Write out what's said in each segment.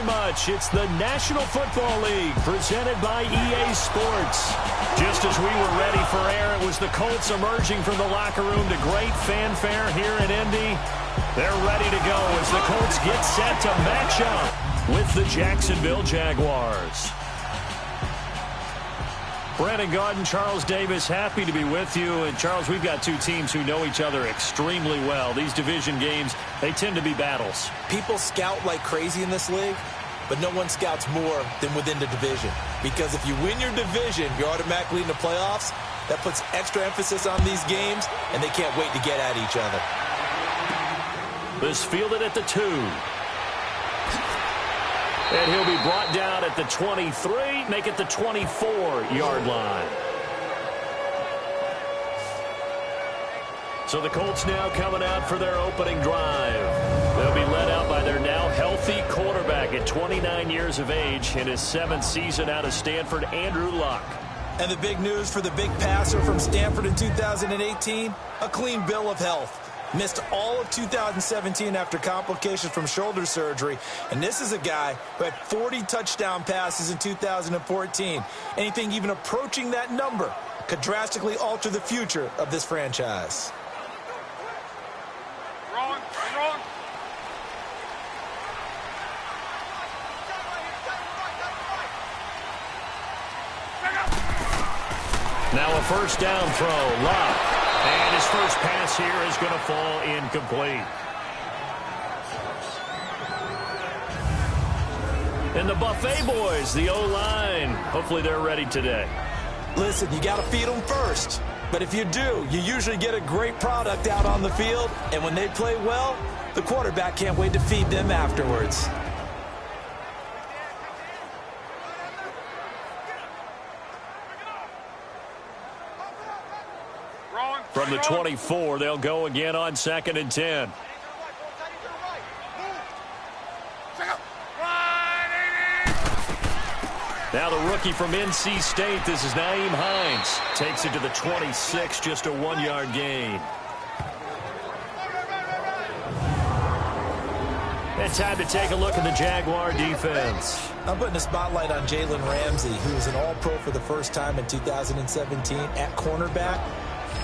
much. It's the National Football League presented by EA Sports. Just as we were ready for air, it was the Colts emerging from the locker room to great fanfare here in Indy. They're ready to go as the Colts get set to match up with the Jacksonville Jaguars. Brandon Gaudin, Charles Davis, happy to be with you. And, Charles, we've got two teams who know each other extremely well. These division games, they tend to be battles. People scout like crazy in this league, but no one scouts more than within the division. Because if you win your division, you're automatically in the playoffs. That puts extra emphasis on these games, and they can't wait to get at each other. This fielded at the 2. And he'll be brought down at the 23, make it the 24-yard line. So the Colts now coming out for their opening drive. They'll be led out by their now healthy quarterback at 29 years of age in his 7th season out of Stanford, Andrew Luck. And the big news for the big passer from Stanford in 2018, a clean bill of health. Missed all of 2017 after complications from shoulder surgery. And this is a guy who had 40 touchdown passes in 2014. Anything even approaching that number could drastically alter the future of this franchise. Wrong. Now a first down throw, Luck. And his first pass here is going to fall incomplete. And the Buffet boys, the O-line, hopefully they're ready today. Listen, you got to feed them first. But if you do, you usually get a great product out on the field. And when they play well, the quarterback can't wait to feed them afterwards. From the 24, they'll go again on 2nd and 10. Now the rookie from NC State, this is Nyheim Hines. Takes it to the 26, just a 1-yard gain. And time to take a look at the Jaguar defense. I'm putting a spotlight on Jalen Ramsey, who was an All-Pro for the first time in 2017 at cornerback.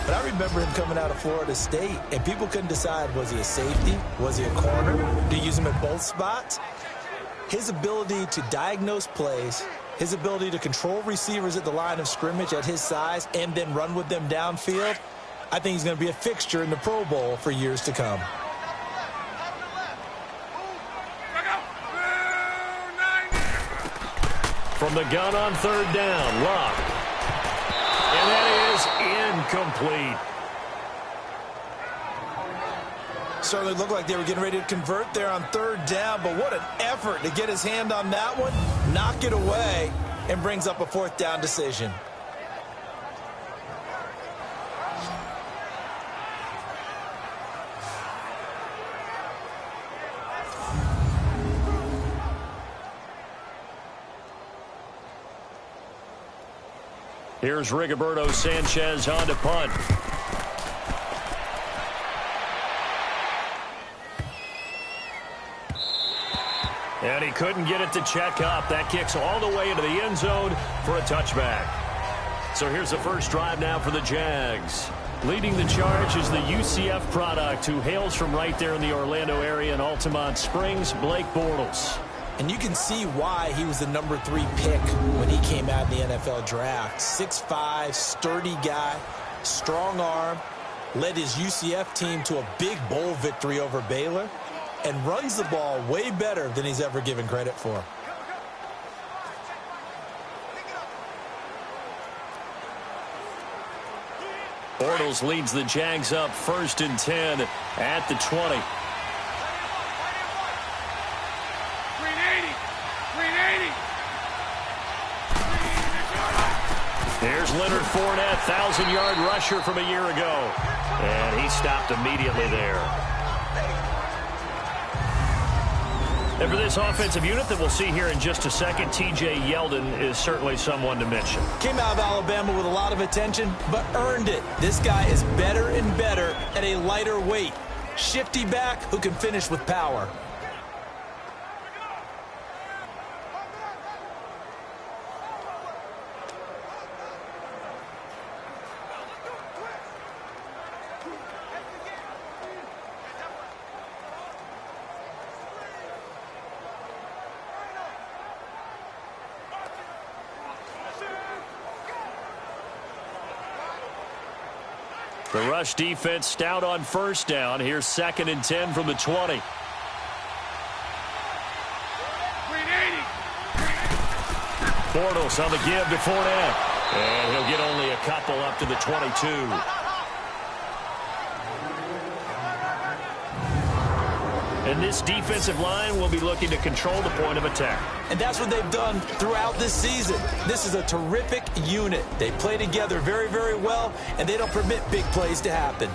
But I remember him coming out of Florida State, and people couldn't decide, was he a safety? Was he a corner? Do you use him at both spots? His ability to diagnose plays, his ability to control receivers at the line of scrimmage at his size and then run with them downfield, I think he's going to be a fixture in the Pro Bowl for years to come. From the gun on 3rd down, Luck. And that is incomplete. Certainly looked like they were getting ready to convert there on 3rd down, but what an effort to get his hand on that one, knock it away, and brings up a 4th down decision. Here's Rigoberto Sanchez on to punt. And he couldn't get it to check up. That kicks all the way into the end zone for a touchback. So here's the first drive now for the Jags. Leading the charge is the UCF product who hails from right there in the Orlando area in Altamont Springs, Blake Bortles. And you can see why he was the number 3 pick when he came out in the NFL draft. 6'5", sturdy guy, strong arm, led his UCF team to a big bowl victory over Baylor, and runs the ball way better than he's ever given credit for. Bortles leads the Jags up 1st and 10 at the 20. Here's Leonard Fournette, 1,000-yard rusher from a year ago. And he stopped immediately there. And for this offensive unit that we'll see here in just a second, T.J. Yeldon is certainly someone to mention. Came out of Alabama with a lot of attention, but earned it. This guy is better and better at a lighter weight. Shifty back who can finish with power. The rush defense stout on first down. Here's 2nd and 10 from the 20. Bortles on the give to Fournette. And he'll get only a couple up to the 22. And this defensive line will be looking to control the point of attack. And that's what they've done throughout this season. This is a terrific unit. They play together very, very well, and they don't permit big plays to happen.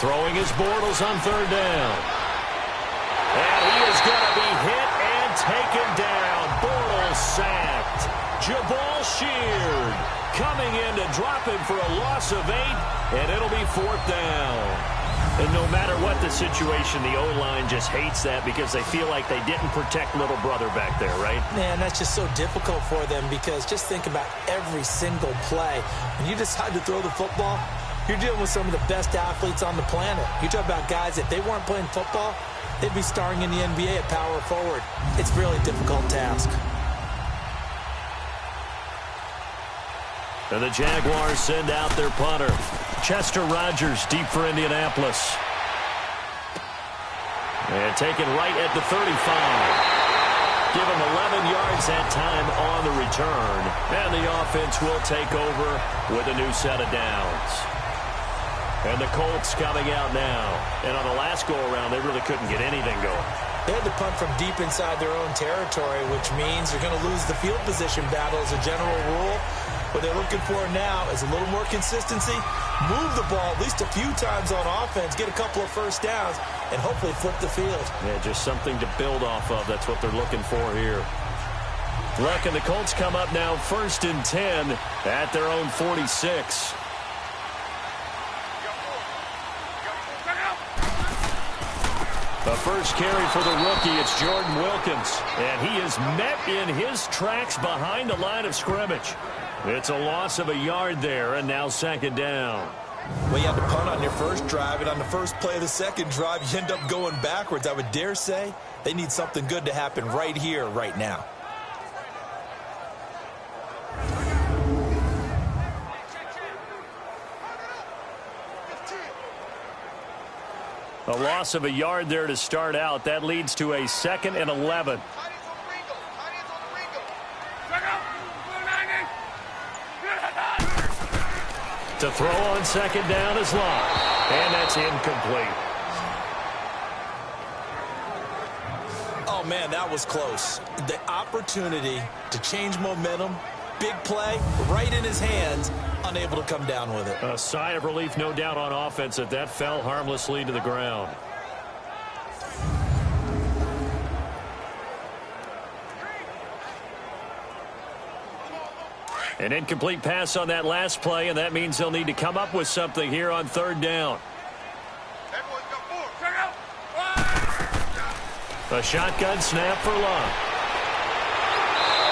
Throwing his Bortles on 3rd down. And he is going to be hit and taken down. Bortles sacked. Jabal Sheard coming in to drop him for a loss of 8, and it'll be 4th down. And no matter what the situation, the O-line just hates that because they feel like they didn't protect little brother back there, right? Man, that's just so difficult for them because just think about every single play. When you decide to throw the football, you're dealing with some of the best athletes on the planet. You talk about guys, if they weren't playing football, they'd be starring in the NBA at power forward. It's really a difficult task. And the Jaguars send out their punter. Chester Rogers deep for Indianapolis. And taken right at the 35. Give him 11 yards that time on the return. And the offense will take over with a new set of downs. And the Colts coming out now. And on the last go-around, they really couldn't get anything going. They had to punt from deep inside their own territory, which means you're going to lose the field position battle as a general rule. What they're looking for now is a little more consistency, move the ball at least a few times on offense, get a couple of first downs, and hopefully flip the field. Yeah, just something to build off of. That's what they're looking for here. Look, and the Colts come up now 1st and 10 at their own 46. The first carry for the rookie, it's Jordan Wilkins. And he is met in his tracks behind the line of scrimmage. It's a loss of a yard there, and now 2nd down. Well, you had to punt on your first drive, and on the first play of the second drive, you end up going backwards. I would dare say they need something good to happen right here, right now. A loss of a yard there to start out. That leads to a 2nd and 11. To throw on 2nd down is Locke. And that's incomplete. Oh, man, that was close. The opportunity to change momentum, big play, right in his hands, unable to come down with it. A sigh of relief, no doubt, on offense that that fell harmlessly to the ground. An incomplete pass on that last play, and that means they'll need to come up with something here on 3rd down. A shotgun snap for Locke.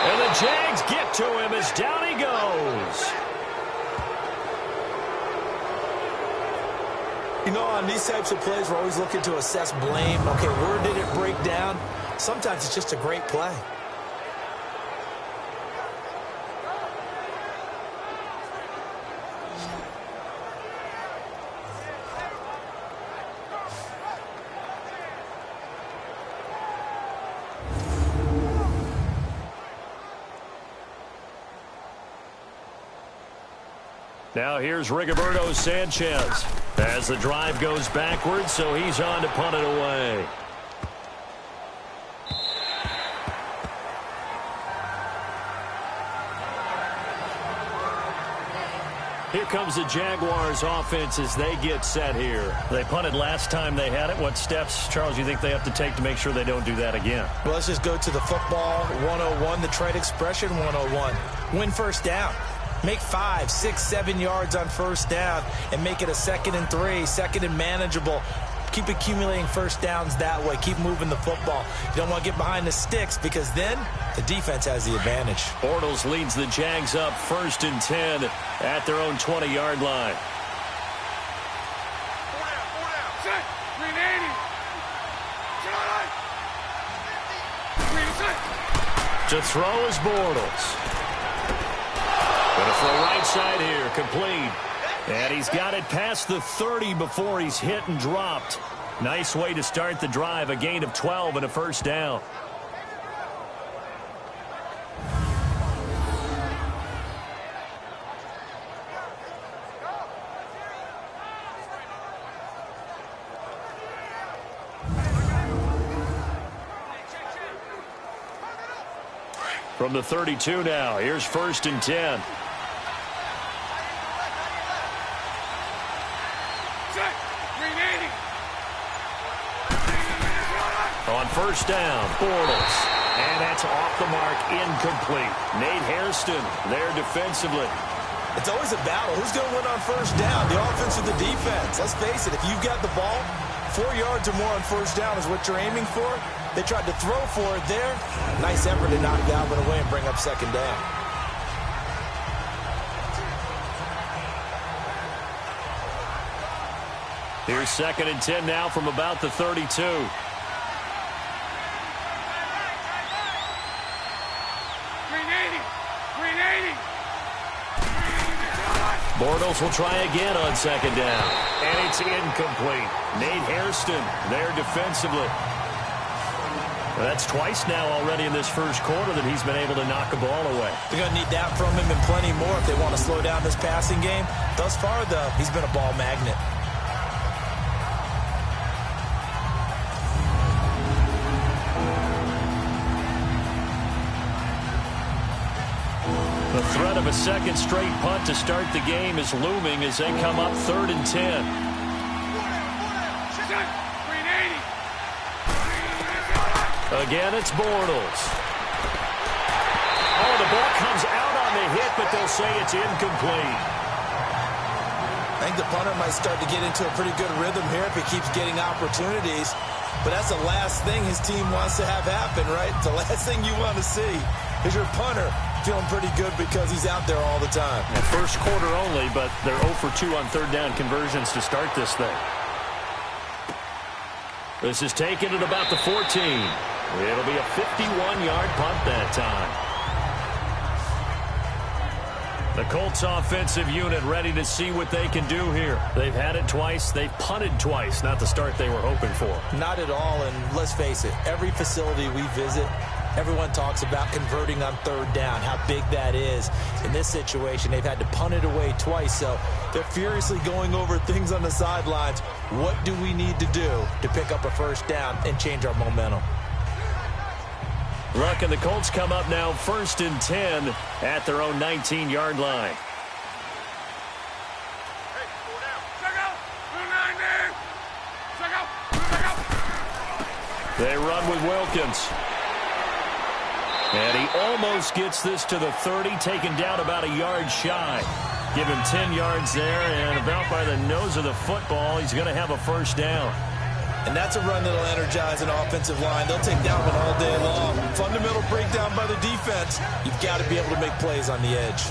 And the Jags get to him as down he goes. You know, on these types of plays, we're always looking to assess blame. Okay, where did it break down? Sometimes it's just a great play. Now here's Rigoberto Sanchez as the drive goes backwards, so he's on to punt it away. Here comes the Jaguars offense as they get set here. They punted last time they had it. What steps, Charles, you think they have to take to make sure they don't do that again? Well, let's just go to the football 101, the trade expression 101. Win first down. Make 5, 6, 7 yards on first down and make it a 2nd and 3, 2nd and manageable. Keep accumulating first downs that way. Keep moving the football. You don't want to get behind the sticks because then the defense has the advantage. Bortles leads the Jags up 1st and 10 at their own 20-yard line. To throw is Bortles. Going to throw right side here, complete. And he's got it past the 30 before he's hit and dropped. Nice way to start the drive, a gain of 12 and a first down. From the 32 now, here's 1st and 10. On 1st down, Bortles. And that's off the mark, incomplete. Nate Hairston there defensively. It's always a battle. Who's going to win on 1st down, the offense or the defense? Let's face it, if you've got the ball, 4 yards or more on 1st down is what you're aiming for. They tried to throw for it there. Nice effort to knock Galvin away and bring up 2nd down. Here's 2nd and 10 now from about the 32. Bortles will try again on 2nd down. And it's incomplete. Nate Hairston there defensively. That's twice now already in this 1st quarter that he's been able to knock a ball away. They're going to need that from him and plenty more if they want to slow down this passing game. Thus far, though, he's been a ball magnet. The threat of a 2nd straight punt to start the game is looming as they come up 3rd and 10. Again, it's Bortles. Oh, the ball comes out on the hit, but they'll say it's incomplete. I think the punter might start to get into a pretty good rhythm here if he keeps getting opportunities. But that's the last thing his team wants to have happen, right? The last thing you want to see is your punter feeling pretty good because he's out there all the time. Yeah, 1st quarter only, but they're 0 for 2 on 3rd down conversions to start this thing. This is taken at about the 14. It'll be a 51-yard punt that time. The Colts offensive unit ready to see what they can do here. They've had it twice. They've punted twice. Not the start they were hoping for. Not at all, and let's face it, every facility we visit, everyone talks about converting on 3rd down, how big that is. In this situation, they've had to punt it away twice, so they're furiously going over things on the sidelines. What do we need to do to pick up a 1st down and change our momentum? Look, and the Colts come up now 1st and 10 at their own 19-yard line. They run with Wilkins. And he almost gets this to the 30, taken down about a yard shy. Give him 10 yards there, and about by the nose of the football, he's going to have a 1st down. And that's a run that'll energize an offensive line. They'll take down one all day long. Fundamental breakdown by the defense. You've got to be able to make plays on the edge.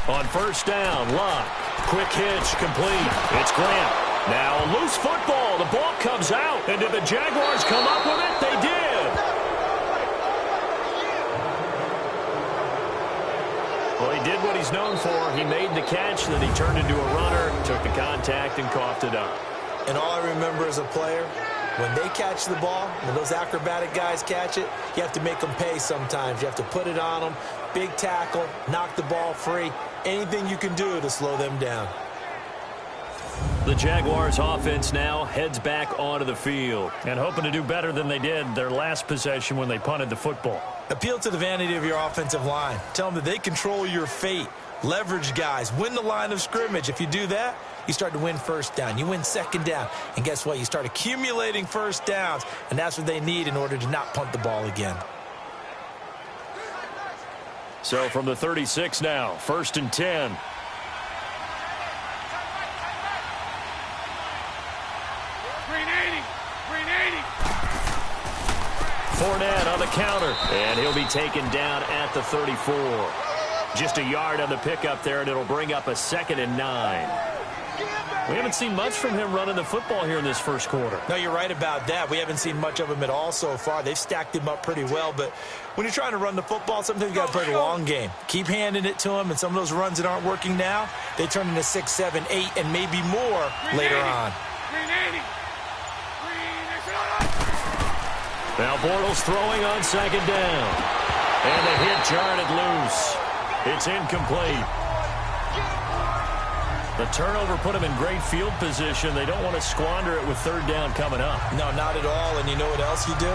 On 1st down, Luck. Quick hitch, complete. It's Grant. Now a loose football. The ball comes out. And did the Jaguars come up with it? They did. Well, he did what he's known for. He made the catch, then he turned into a runner, took the contact, and coughed it up. And all I remember as a player, when they catch the ball, when those acrobatic guys catch it, you have to make them pay sometimes. You have to put it on them. Big tackle, knock the ball free. Anything you can do to slow them down. The Jaguars offense now heads back onto the field and hoping to do better than they did their last possession when they punted the football. Appeal to the vanity of your offensive line. Tell them that they control your fate. leverage guys, win the line of scrimmage. If you do that, you start to win first down. You win second down. And guess what? You start accumulating first downs, and that's what they need in order to not punt the ball again. So from the 36 now, 1st and 10. Fournette on the counter, and he'll be taken down at the 34. Just a yard on the pickup there, and it'll bring up a 2nd and 9. We haven't seen much from him running the football here in this first quarter. No, you're right about that. We haven't seen much of him at all so far. They've stacked him up pretty well, but when you're trying to run the football, sometimes you got to play the long game. Keep handing it to him, and some of those runs that aren't working now, they turn into 6, 7, 8, and maybe more later on. Now Bortles throwing on 2nd down. And the hit jarred it loose. It's incomplete. The turnover put them in great field position. They don't want to squander it with 3rd down coming up. No, not at all. And you know what else you do?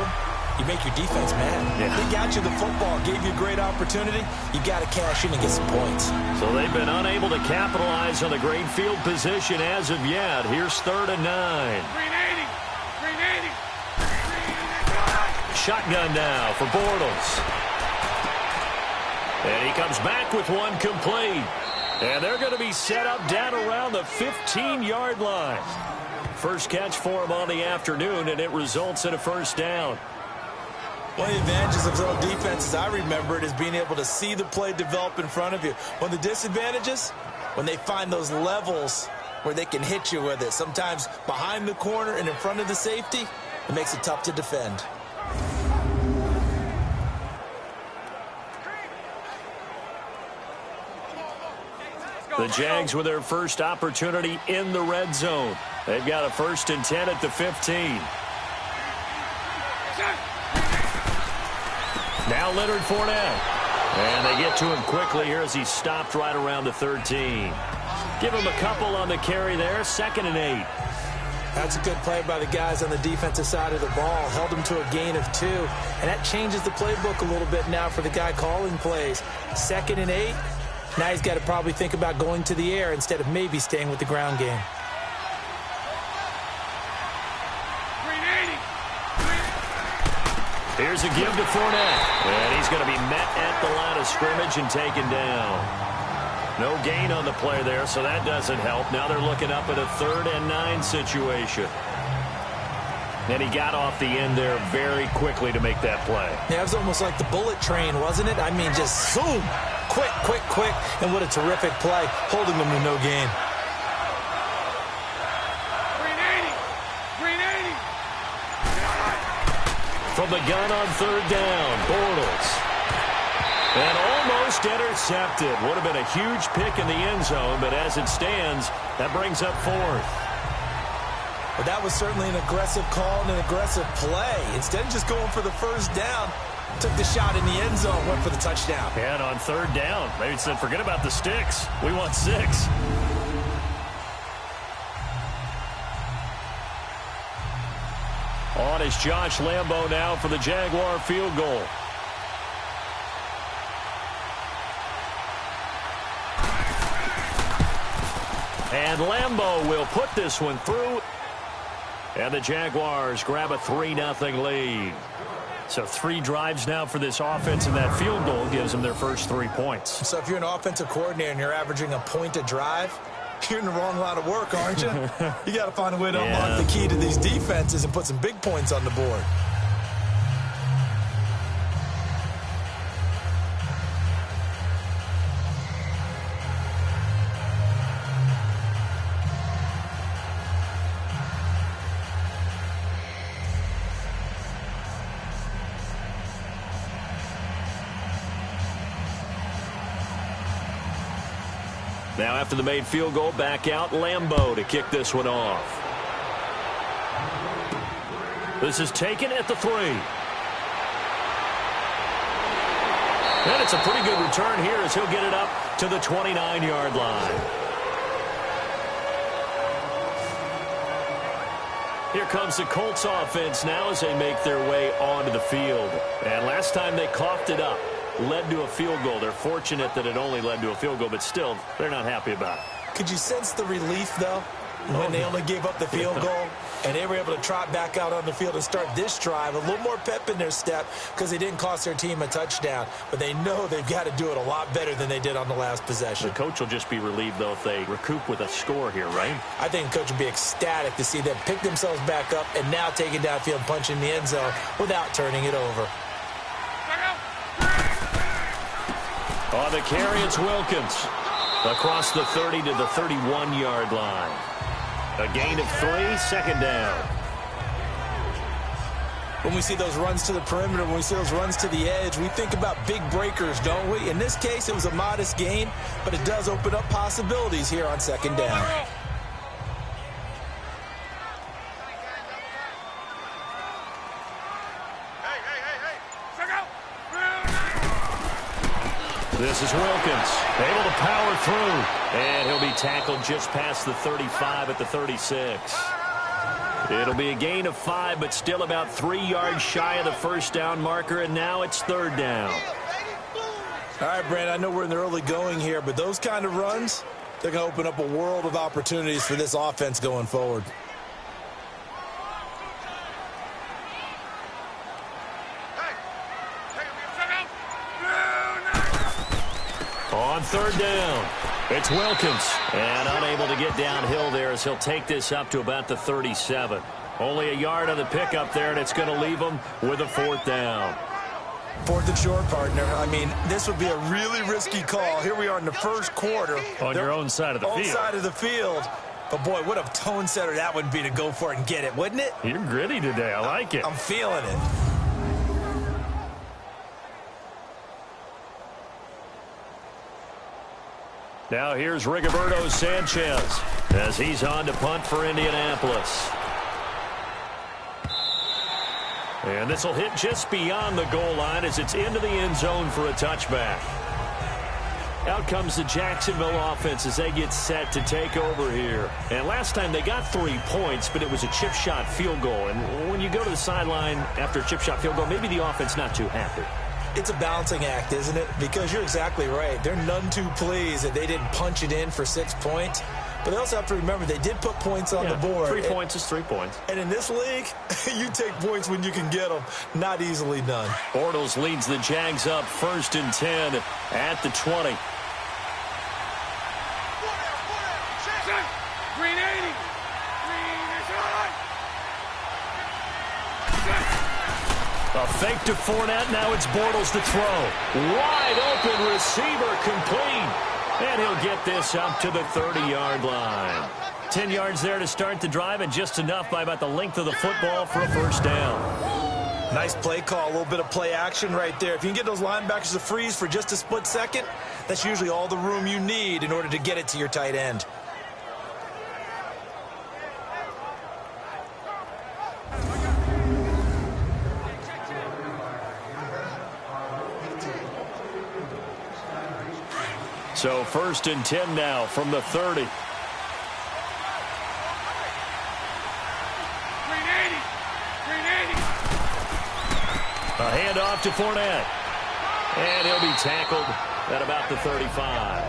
You make your defense mad. Yeah. They got you the football, gave you a great opportunity. You got to cash in and get some points. So they've been unable to capitalize on the great field position as of yet. Here's 3rd and 9. Shotgun now for Bortles. And he comes back with one complete. And they're going to be set up down around the 15-yard line. First catch for him on the afternoon, and it results in a 1st down. One of the advantages of zone defenses, I remember it, is being able to see the play develop in front of you. One of the disadvantages, when they find those levels where they can hit you with it, sometimes behind the corner and in front of the safety, it makes it tough to defend. The Jags with their first opportunity in the red zone. They've got a 1st and 10 at the 15. Now Leonard Fournette. And they get to him quickly here as he stopped right around the 13. Give him a couple on the carry there. 2nd and 8. That's a good play by the guys on the defensive side of the ball. Held him to a gain of 2. And that changes the playbook a little bit now for the guy calling plays. 2nd and 8. Now he's got to probably think about going to the air instead of maybe staying with the ground game. Here's a give to Fournette. And he's going to be met at the line of scrimmage and taken down. No gain on the play there, so that doesn't help. Now they're looking up at a 3rd and 9 situation. And he got off the end there very quickly to make that play. Yeah, it was almost like the bullet train, wasn't it? I mean, just zoom. Quick, quick, quick. And what a terrific play, holding them to no gain. From the gun on 3rd down, Bortles. And almost intercepted. Would have been a huge pick in the end zone, but as it stands, that brings up 4th. But that was certainly an aggressive call and an aggressive play. Instead of just going for the 1st down, took the shot in the end zone, went for the touchdown. And on 3rd down, maybe said, forget about the sticks. We want 6. On is Josh Lambo now for the Jaguar field goal. And Lambo will put this one through. And the Jaguars grab a 3-0 lead. So 3 drives now for this offense, and that field goal gives them their first 3 points. So if you're an offensive coordinator and you're averaging a point a drive, you're in the wrong line of work, aren't you? You got to find a way to unlock the key to these defenses and put some big points on the board. Now after the made field goal, back out Lambo to kick this one off. This is taken at the 3. And it's a pretty good return here as he'll get it up to the 29-yard line. Here comes the Colts offense now as they make their way onto the field. And last time they coughed it up. led to a field goal. They're fortunate that it only led to a field goal, but still, they're not happy about it. Could you sense the relief, though, when they only gave up the field goal and they were able to trot back out on the field and start this drive? A little more pep in their step because they didn't cost their team a touchdown, but they know they've got to do it a lot better than they did on the last possession. The coach will just be relieved, though, if they recoup with a score here, right? I think the coach would be ecstatic to see them pick themselves back up and now take it downfield, punch in the end zone without turning it over. On the carry, it's Wilkins. Across the 30 to the 31-yard line. A gain of 3, second down. When we see those runs to the perimeter, when we see those runs to the edge, we think about big breakers, don't we? In this case, it was a modest gain, but it does open up possibilities here on second down. This is Wilkins, able to power through, and he'll be tackled just past the 35 at the 36. It'll be a gain of 5, but still about 3 yards shy of the first down marker, and now it's third down. All right, Brandon, I know we're in the early going here, but those kind of runs, they're going to open up a world of opportunities for this offense going forward. On third down, it's Wilkins, and unable to get downhill there as he'll take this up to about the 37. Only a yard on the pickup there, and it's going to leave him with a fourth down. Fourth and short, partner. I mean, this would be a really risky call. Here we are in the first quarter. On your own side of the field. Own side of the field. But, boy, what a tone setter that would be to go for it and get it, wouldn't it? You're gritty today. I like it. I'm feeling it. Now here's Rigoberto Sanchez as he's on to punt for Indianapolis. And this will hit just beyond the goal line as it's into the end zone for a touchback. Out comes the Jacksonville offense as they get set to take over here. And last time they got 3 points, but it was a chip shot field goal. And when you go to the sideline after a chip shot field goal, maybe the offense not too happy. It's a balancing act, isn't it? Because you're exactly right. They're none too pleased that they didn't punch it in for 6 points. But they also have to remember they did put points on the board. 3 points is 3 points. And in this league, you take points when you can get them. Not easily done. Bortles leads the Jags up 1st and 10 at the 20. Green 80. Green is on. A fake to Fournette. Now it's Bortles to throw. Wide open receiver complete. And he'll get this up to the 30-yard line. 10 yards there to start the drive, and just enough by about the length of the football for a first down. Nice play call, a little bit of play action right there. If you can get those linebackers to freeze for just a split second, that's usually all the room you need in order to get it to your tight end. So 1st and 10 now from the 30. Green 80. Green 80. A handoff to Fournette. And he'll be tackled at about the 35.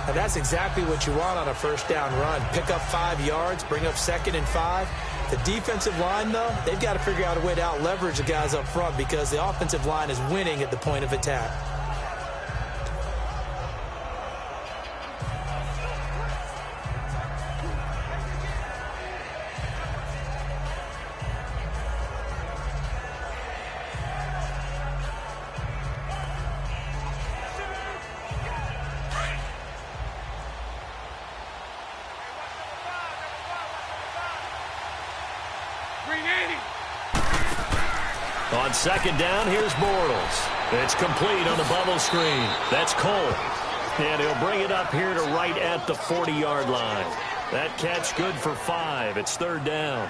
And that's exactly what you want on a first down run. Pick up 5 yards, bring up 2nd and 5. The defensive line, though, they've got to figure out a way to out-leverage the guys up front because the offensive line is winning at the point of attack. On 2nd down, here's Bortles. It's complete on the bubble screen. That's Cole. And he'll bring it up here to right at the 40-yard line. That catch good for 5. It's 3rd down.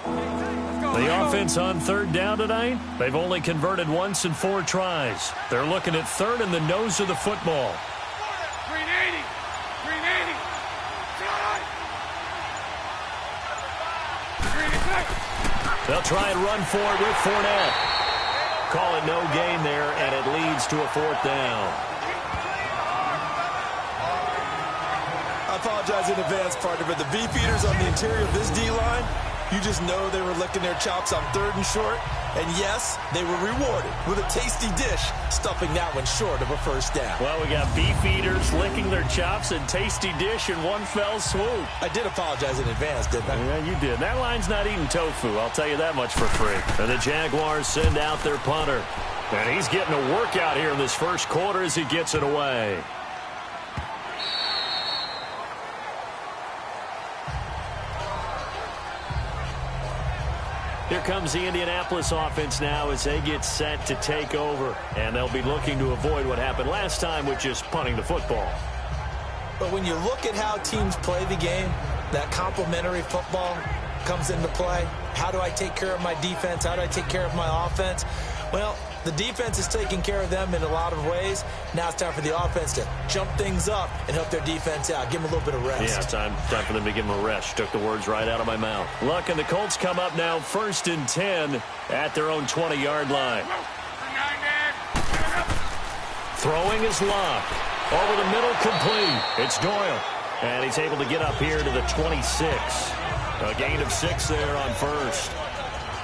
Let's go. The offense on third down tonight, they've only converted once in 4 tries. They're looking at third in the nose of the football. Green 80. Green 80. Green 80. They'll try and run for it with Fournette. Call it no gain there, and it leads to a 4th down. I apologize in advance, partner, but the beefeaters on the interior of this D-line, you just know they were licking their chops on 3rd and short. And yes, they were rewarded with a tasty dish, stuffing that one short of a 1st down. Well, we got beefeaters licking their chops and tasty dish in one fell swoop. I did apologize in advance, didn't I? Yeah, you did. That line's not eating tofu, I'll tell you that much for free. And the Jaguars send out their punter. And he's getting a workout here in this first quarter as he gets it away. Here comes the Indianapolis offense now as they get set to take over. And they'll be looking to avoid what happened last time with just punting the football. But when you look at how teams play the game, that complementary football comes into play. How do I take care of my defense? How do I take care of my offense? Well, the defense is taking care of them in a lot of ways. Now it's time for the offense to jump things up and help their defense out. Give them a little bit of rest. Yeah, time for them to give them a rest. Took the words right out of my mouth. Luck and the Colts come up now 1st and 10 at their own 20-yard line. Throwing is Luck. Over the middle, complete. It's Doyle. And he's able to get up here to the 26. A gain of 6 there on 1st.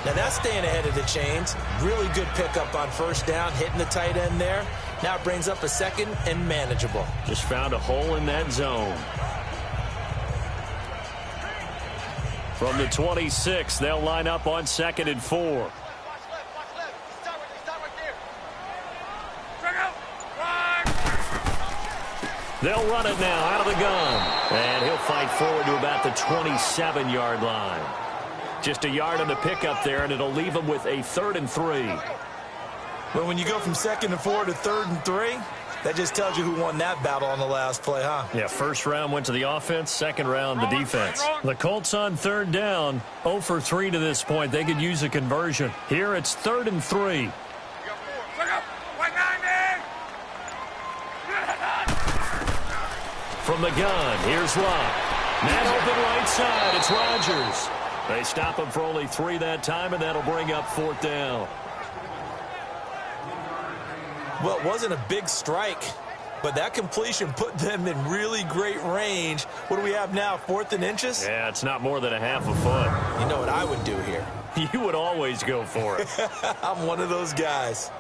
Now that's staying ahead of the chains. Really good pickup on 1st down, hitting the tight end there. Now it brings up a 2nd and manageable. Just found a hole in that zone. From the 26, they'll line up on 2nd and 4. They'll run it now out of the gun. And he'll fight forward to about the 27-yard line. Just a yard on the pickup there, and it'll leave him with a 3rd and 3. But when you go from 2nd and 4 to 3rd and 3, that just tells you who won that battle on the last play, huh? Yeah, 1st round went to the offense, 2nd round the defense. The Colts on 3rd down, 0 for 3 to this point. They could use a conversion. Here it's 3rd and 3. From the gun, here's Luck. Man open right side, it's Rodgers. They stop him for only 3 that time, and that'll bring up 4th down. Well, it wasn't a big strike, but that completion put them in really great range. What do we have now, 4th and inches? Yeah, it's not more than a half a foot. You know what I would do here? You would always go for it. I'm one of those guys.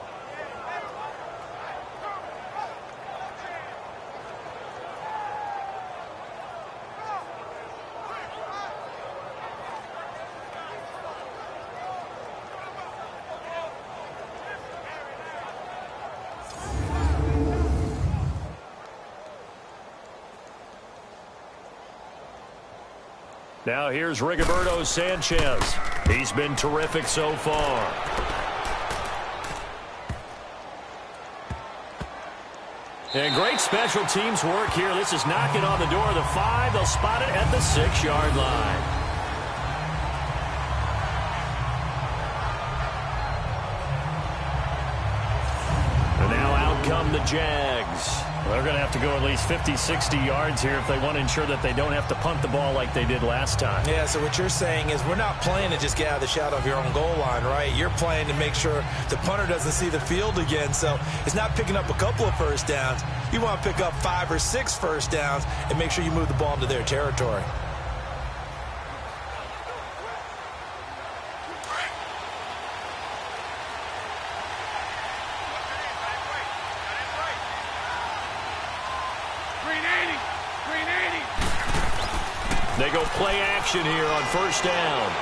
Now here's Rigoberto Sanchez. He's been terrific so far. And great special teams work here. This is knocking on the door of the 5. They'll spot it at the 6-yard line. And now out come the Jags. They're going to have to go at least 50, 60 yards here if they want to ensure that they don't have to punt the ball like they did last time. Yeah, so what you're saying is we're not playing to just get out of the shadow of your own goal line, right? You're playing to make sure the punter doesn't see the field again. So it's not picking up a couple of 1st downs. You want to pick up 5 or 6 1st downs and make sure you move the ball into their territory. They go play action here on 1st down.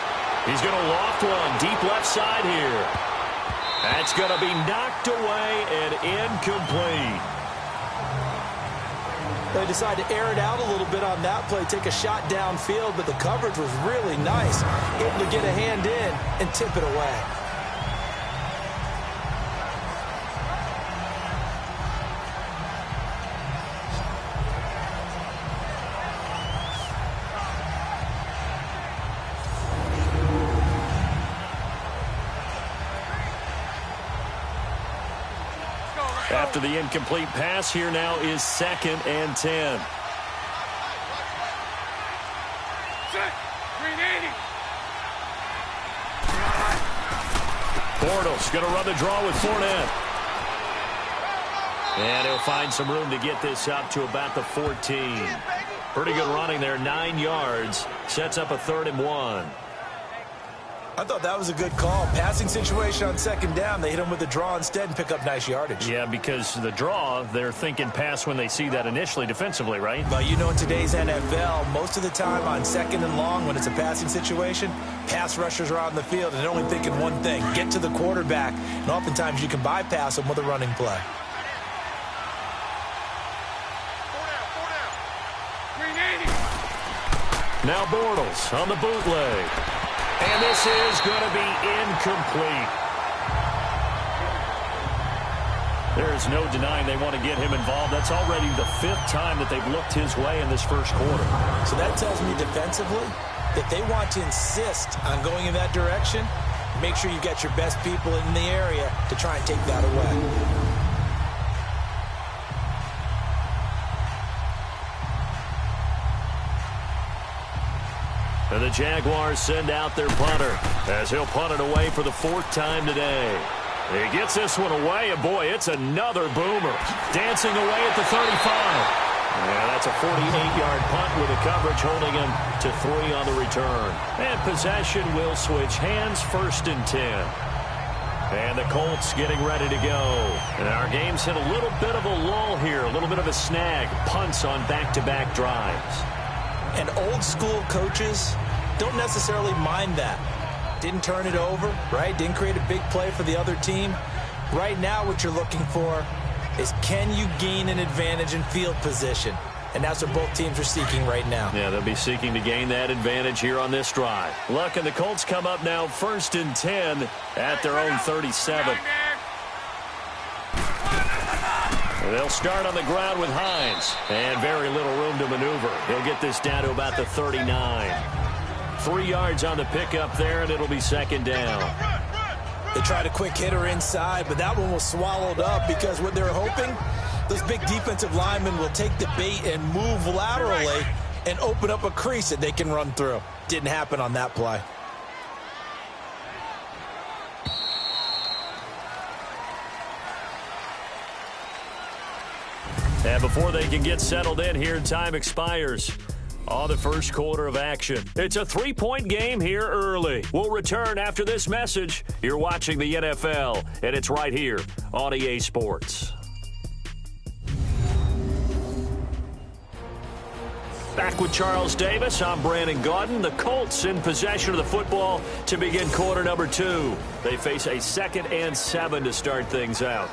He's going to loft one deep left side here. That's going to be knocked away and incomplete. They decided to air it out a little bit on that play, take a shot downfield, but the coverage was really nice. Able to get a hand in and tip it away. After the incomplete pass, here now is 2nd and 10. Set. Green 80. Bortles going to run the draw with Fournette. And he'll find some room to get this up to about the 14. Pretty good running there, 9 yards. Sets up a 3rd and 1. I thought that was a good call. Passing situation on 2nd down. They hit him with a draw instead and pick up nice yardage. Yeah, because the draw, they're thinking pass when they see that initially defensively, right? But you know, in today's NFL, most of the time on 2nd and long, when it's a passing situation, pass rushers are out in the field and they're only thinking one thing, get to the quarterback. And oftentimes you can bypass them with a running play. Green 80. Now Bortles on the bootleg. And this is going to be incomplete. There is no denying they want to get him involved. That's already the 5th time that they've looked his way in this first quarter. So that tells me defensively that they want to insist on going in that direction. Make sure you get your best people in the area to try and take that away. And the Jaguars send out their punter as he'll punt it away for the 4th time today. He gets this one away, and boy, it's another boomer. Dancing away at the 35. And that's a 48-yard punt with a coverage holding him to 3 on the return. And possession will switch hands, 1st and 10. And the Colts getting ready to go. And our game's hit a little bit of a lull here, a little bit of a snag. Punts on back-to-back drives. And old school coaches don't necessarily mind that. Didn't turn it over, right? Didn't create a big play for the other team. Right now what you're looking for is, can you gain an advantage in field position? And that's what both teams are seeking right now. Yeah, they'll be seeking to gain that advantage here on this drive. Look, and the Colts come up now 1st and 10 at their own 37. They'll start on the ground with Hines. And very little room to maneuver. He'll get this down to about the 39. 3 yards on the pickup there, and it'll be 2nd down. They tried a quick hitter inside, but that one was swallowed up because what they're hoping, those big defensive linemen will take the bait and move laterally and open up a crease that they can run through. Didn't happen on that play. And before they can get settled in here, time expires on the first quarter of action. It's a 3-point game here early. We'll return after this message. You're watching the NFL, and it's right here on EA Sports. Back with Charles Davis, I'm Brandon Gaudin. The Colts in possession of the football to begin quarter number 2. They face a 2nd and 7 to start things out.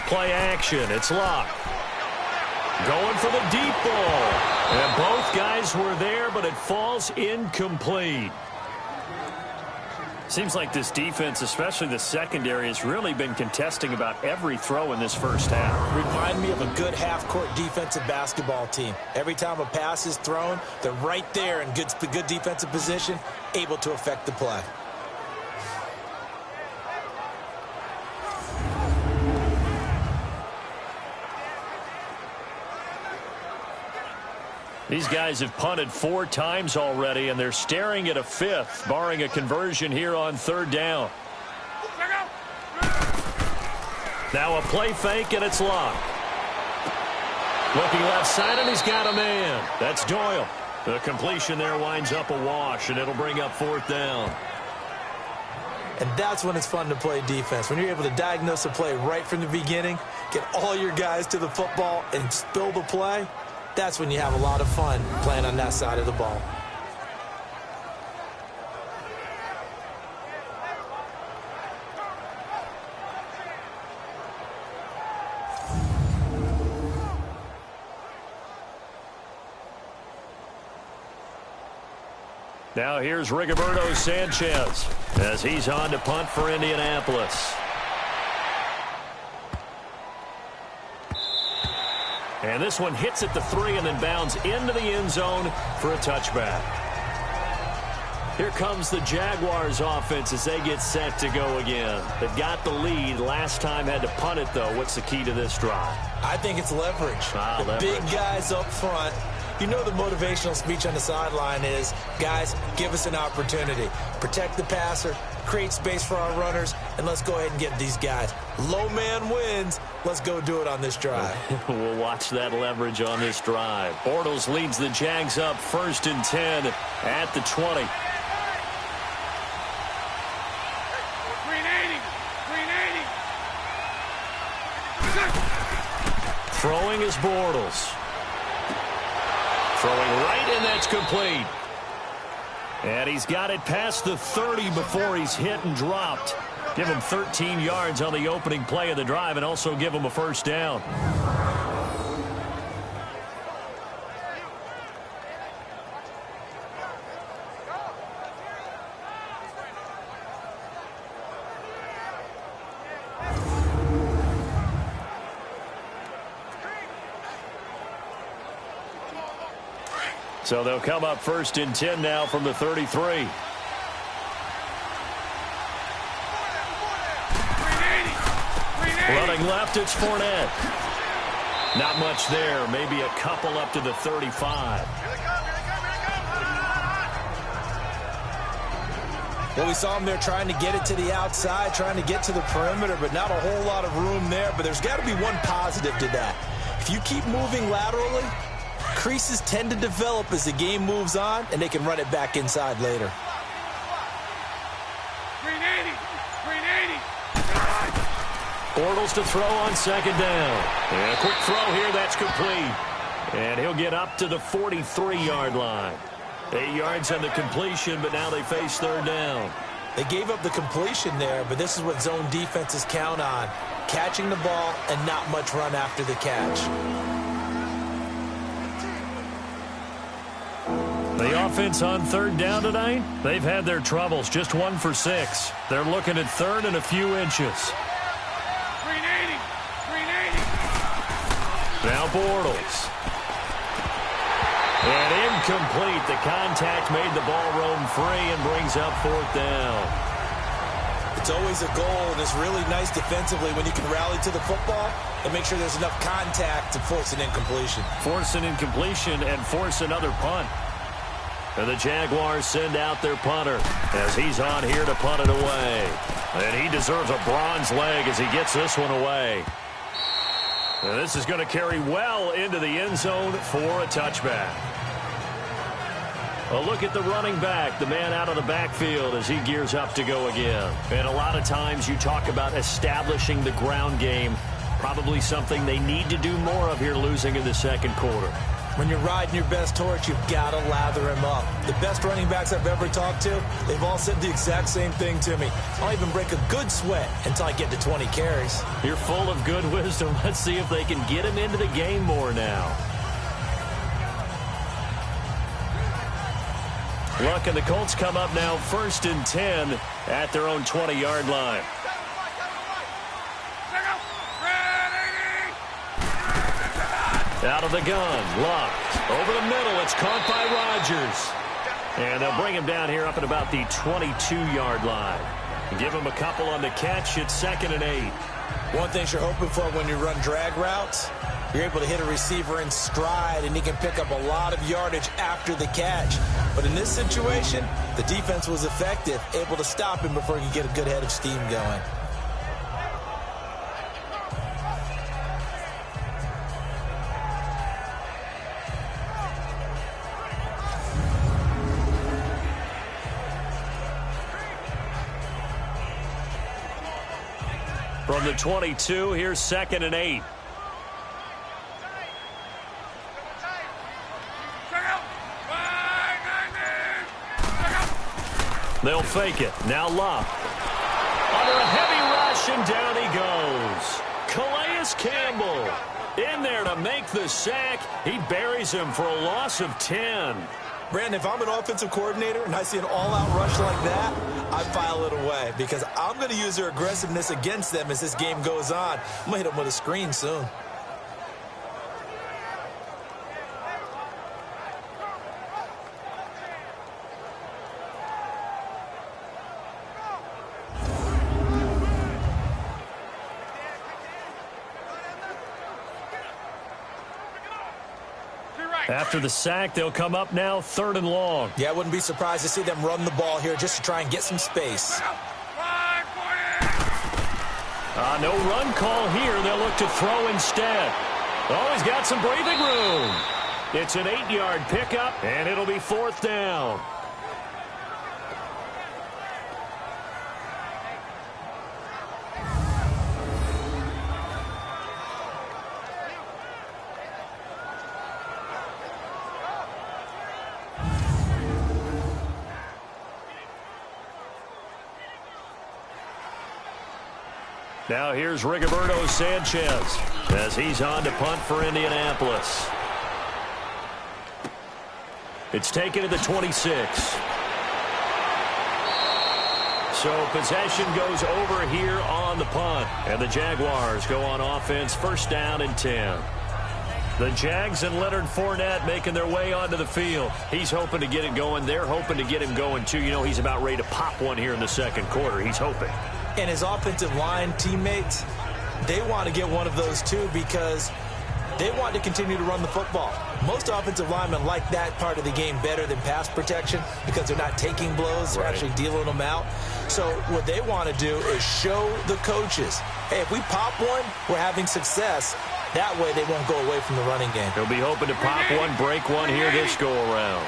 Play action. It's locked. Going for the deep ball. And both guys were there, but it falls incomplete. Seems like this defense, especially the secondary, has really been contesting about every throw in this first half. Remind me of a good half-court defensive basketball team. Every time a pass is thrown, they're right there in good defensive position, able to affect the play. These guys have punted 4 times already, and they're staring at a 5th, barring a conversion here on 3rd down. Now a play fake, and it's locked. Looking left side, and he's got a man. That's Doyle. The completion there winds up a wash, and it'll bring up 4th down. And that's when it's fun to play defense. When you're able to diagnose a play right from the beginning, get all your guys to the football, and spill the play, that's when you have a lot of fun playing on that side of the ball. Now here's Rigoberto Sanchez as he's on to punt for Indianapolis. And this one hits at the 3 and then bounds into the end zone for a touchback. Here comes the Jaguars offense as they get set to go again. They've got the lead. Last time had to punt it, though. What's the key to this drive? I think it's leverage. The big guys up front. You know the motivational speech on the sideline is, guys, give us an opportunity. Protect the passer, create space for our runners, and let's go ahead and get these guys. Low man wins. Let's go do it on this drive. We'll watch that leverage on this drive. Bortles leads the Jags up 1st and 10 at the 20. 380. Throwing is Bortles. Throwing right, and that's complete. And he's got it past the 30 before he's hit and dropped. Give him 13 yards on the opening play of the drive and also give him a first down. So they'll come up 1st and 10 now from the 33. 380. Running left, it's Fournette. Not much there. Maybe a couple up to the 35. Well, we saw him there trying to get it to the outside, trying to get to the perimeter, but not a whole lot of room there. But there's got to be one positive to that. If you keep moving laterally, creases tend to develop as the game moves on, and they can run it back inside later. 380. 380. Bortles to throw on 2nd down. And a quick throw here, that's complete. And he'll get up to the 43-yard line. 8 yards on the completion, but now they face 3rd down. They gave up the completion there, but this is what zone defenses count on. Catching the ball and not much run after the catch. The offense on 3rd down tonight, they've had their troubles. Just 1 for 6. They're looking at 3rd and a few inches. 380. 380. Now Bortles. And incomplete. The contact made the ball roam free and brings up 4th down. It's always a goal, and it's really nice defensively when you can rally to the football and make sure there's enough contact to force an incompletion. Force an incompletion and force another punt. And the Jaguars send out their punter as he's on here to punt it away. And he deserves a bronze leg as he gets this one away. And this is going to carry well into the end zone for a touchback. A look at the running back, the man out of the backfield as he gears up to go again. And a lot of times you talk about establishing the ground game. Probably something they need to do more of here losing in the 2nd quarter. When you're riding your best torch, you've got to lather him up. The best running backs I've ever talked to, they've all said the exact same thing to me. I'll even break a good sweat until I get to 20 carries. You're full of good wisdom. Let's see if they can get him into the game more now. Look, and the Colts come up now 1st and 10 at their own 20-yard line. Out of the gun, locked. Over the middle, it's caught by Rodgers. And they'll bring him down here up at about the 22-yard line. Give him a couple on the catch. It's 2nd and 8. One thing you're hoping for when you run drag routes, you're able to hit a receiver in stride, and he can pick up a lot of yardage after the catch. But in this situation, the defense was effective, able to stop him before he could get a good head of steam going. From the 22, here's 2nd and 8. They'll fake it. Now Love. Under a heavy rush, and down he goes. Calais Campbell in there to make the sack. He buries him for a loss of 10. Brandon, if I'm an offensive coordinator and I see an all-out rush like that, I file it away because I'm going to use their aggressiveness against them as this game goes on. I'm going to hit them with a screen soon. After the sack, they'll come up now 3rd and long. Yeah, I wouldn't be surprised to see them run the ball here just to try and get some space. No run call here. They'll look to throw instead. Oh, he's got some breathing room. It's an 8-yard pickup, and it'll be 4th down. Now here's Rigoberto Sanchez as he's on to punt for Indianapolis. It's taken to the 26. So possession goes over here on the punt. And the Jaguars go on offense, 1st down and 10. The Jags and Leonard Fournette making their way onto the field. He's hoping to get it going. They're hoping to get him going, too. You know, he's about ready to pop one here in the 2nd quarter. He's hoping. And his offensive line teammates, they want to get one of those too because they want to continue to run the football. Most offensive linemen like that part of the game better than pass protection because they're not taking blows, they're actually dealing them out. So what they want to do is show the coaches, hey, if we pop one, we're having success. That way they won't go away from the running game. He'll be hoping to pop one, break one here this go-around.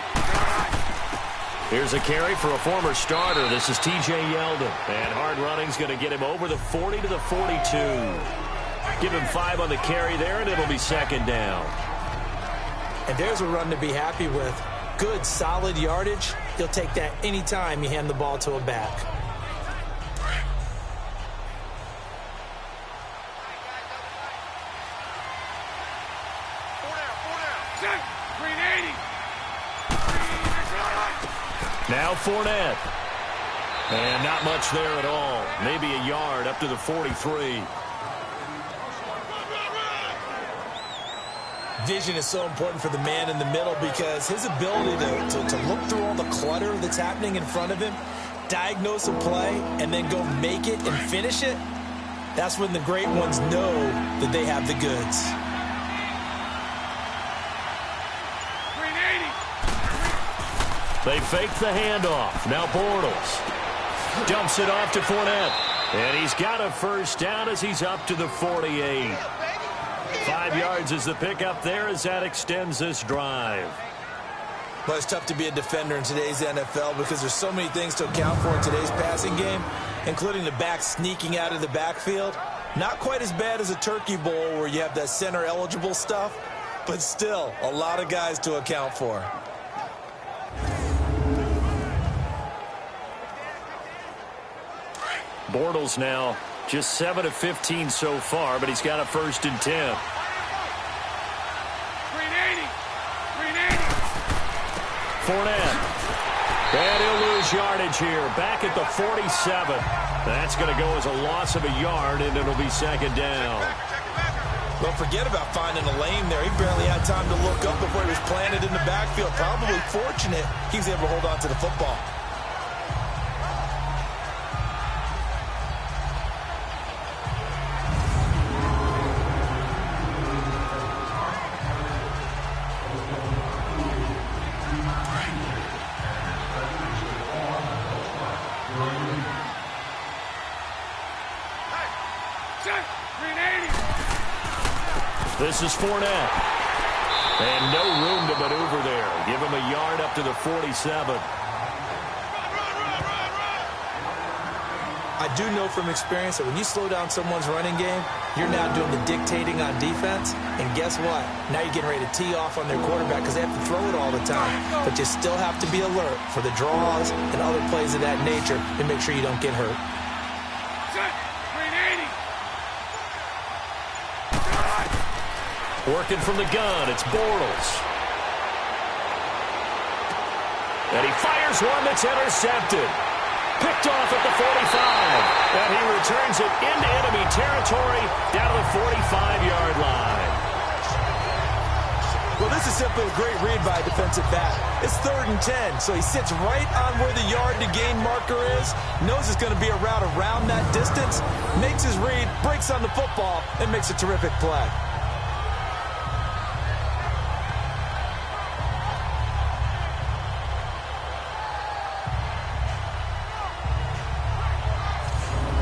Here's a carry for a former starter. This is T.J. Yeldon. And hard running's going to get him over the 40 to the 42. Give him 5 on the carry there, and it'll be 2nd down. And there's a run to be happy with. Good, solid yardage. He'll take that anytime you hand the ball to a back. Now Fournette. And not much there at all. Maybe a yard up to the 43. Vision is so important for the man in the middle because his ability to look through all the clutter that's happening in front of him, diagnose a play, and then go make it and finish it, that's when the great ones know that they have the goods. They fake the handoff. Now Bortles dumps it off to Fournette. And he's got a 1st down as he's up to the 48. 5 yards is the pickup there as that extends this drive. Well, it's tough to be a defender in today's NFL because there's so many things to account for in today's passing game, including the back sneaking out of the backfield. Not quite as bad as a turkey bowl where you have that center-eligible stuff, but still a lot of guys to account for. Bortles now just 7 of 15 so far, but he's got a 1st and 10. Fournette. And he'll lose yardage here. Back at the 47. That's going to go as a loss of a yard, and it'll be 2nd down. Well, forget about finding a lane there. He barely had time to look up before he was planted in the backfield. Probably fortunate he was able to hold on to the football. This is Fournette. And no room to maneuver there. Give him a yard up to the 47. I do know from experience that when you slow down someone's running game, you're now doing the dictating on defense. And guess what? Now you're getting ready to tee off on their quarterback because they have to throw it all the time. But you still have to be alert for the draws and other plays of that nature to make sure you don't get hurt. Working from the gun, it's Bortles. And he fires one that's intercepted. Picked off at the 45. And he returns it into enemy territory down to the 45-yard line. Well, this is simply a great read by a defensive back. It's 3rd and 10, so he sits right on where the yard-to-gain marker is, knows it's going to be a route around that distance, makes his read, breaks on the football, and makes a terrific play.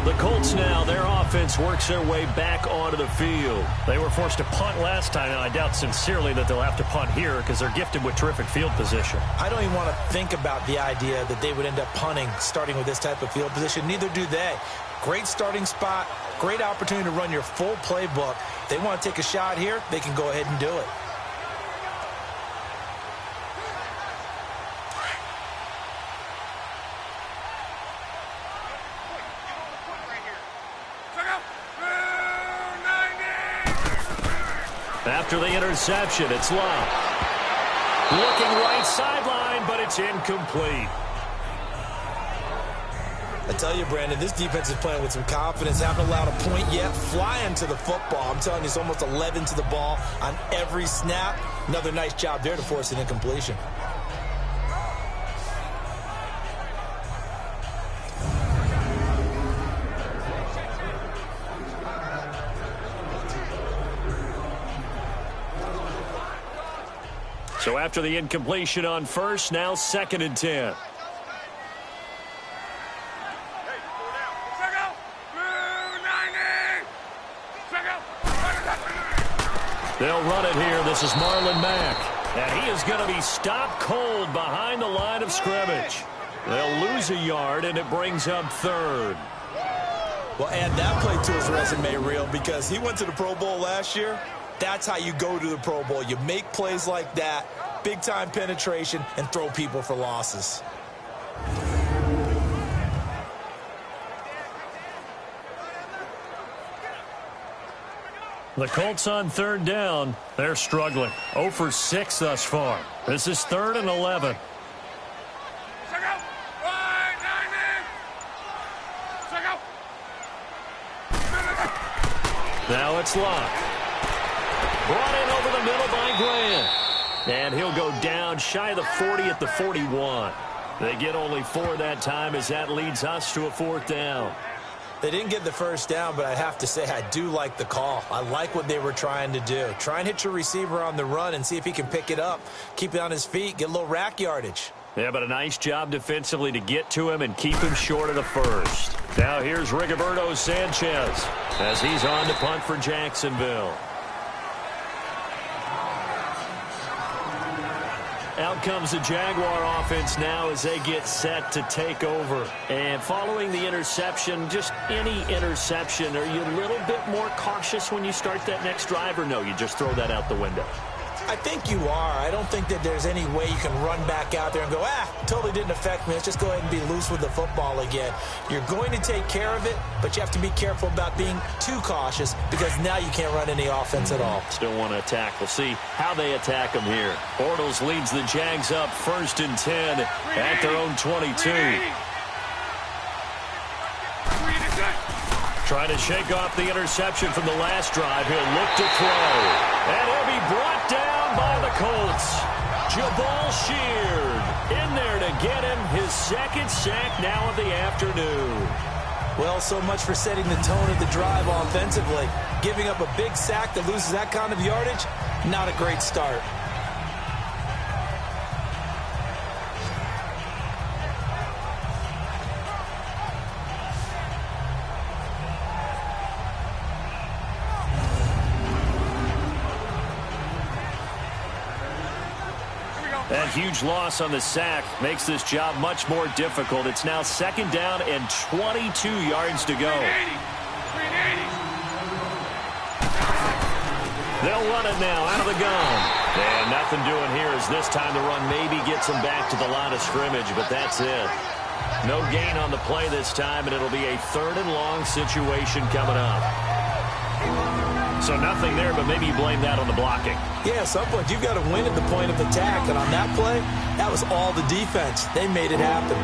The Colts now, their offense works their way back onto the field. They were forced to punt last time, and I doubt sincerely that they'll have to punt here because they're gifted with terrific field position. I don't even want to think about the idea that they would end up punting starting with this type of field position. Neither do they. Great starting spot, great opportunity to run your full playbook. If they want to take a shot here, they can go ahead and do it. After the interception, it's Love. Looking right sideline, but it's incomplete. I tell you, Brandon, this defense is playing with some confidence. Haven't allowed a point yet. Flying to the football. I'm telling you, it's almost 11 to the ball on every snap. Another nice job there to force an incompletion. So after the incompletion on first, now 2nd and 10. They'll run it here. This is Marlon Mack. And he is going to be stopped cold behind the line of scrimmage. They'll lose a yard, and it brings up 3rd. Well, add that play to his resume reel because he went to the Pro Bowl last year. That's how you go to the Pro Bowl. You make plays like that, big-time penetration, and throw people for losses. The Colts on 3rd down. They're struggling. 0 for 6 thus far. This is 3rd and 11. Now it's Locke. Brought in over the middle by Grant. And he'll go down shy of the 40 at the 41. They get only 4 that time as that leads us to a 4th down. They didn't get the first down, but I have to say I do like the call. I like what they were trying to do. Try and hit your receiver on the run and see if he can pick it up. Keep it on his feet, get a little rack yardage. Yeah, but a nice job defensively to get to him and keep him short of the first. Now here's Rigoberto Sanchez as he's on to punt for Jacksonville. Out comes the Jaguar offense now as they get set to take over. And following the interception, just any interception, are you a little bit more cautious when you start that next drive, or no, you just throw that out the window? I think you are. I don't think that there's any way you can run back out there and go, totally didn't affect me. Let's just go ahead and be loose with the football again. You're going to take care of it, but you have to be careful about being too cautious because now you can't run any offense at all. Still want to attack. We'll see how they attack them here. Bortles leads the Jags up 1st and 10 at their own 22. Trying to shake off the interception from the last drive. He'll look to throw. And he'll be brought down by the Colts. Jabal Sheard in there to get him his 2nd sack now of the afternoon. Well, so much for setting the tone of the drive offensively. Giving up a big sack that loses that kind of yardage, not a great start. That huge loss on the sack makes this job much more difficult. It's now 2nd down and 22 yards to go. They'll run it now out of the gun. And nothing doing here as this time the run maybe gets them back to the line of scrimmage, but that's it. No gain on the play this time, and it'll be a 3rd and long situation coming up. So nothing there, but maybe you blame that on the blocking. Yeah, at some point, you've got to win at the point of attack. And on that play, that was all the defense. They made it happen.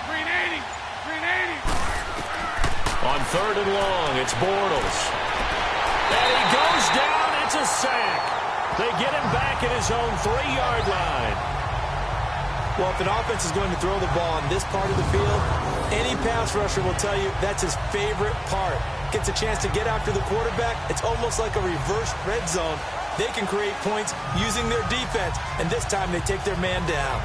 Green 80. Green 80. On 3rd and long, it's Bortles. And he goes down. It's a sack. They get him back at his own 3-yard line. Well, if an offense is going to throw the ball on this part of the field, any pass rusher will tell you that's his favorite part. Gets a chance to get after the quarterback. It's almost like a reverse red zone. They can create points using their defense, and this time they take their man down.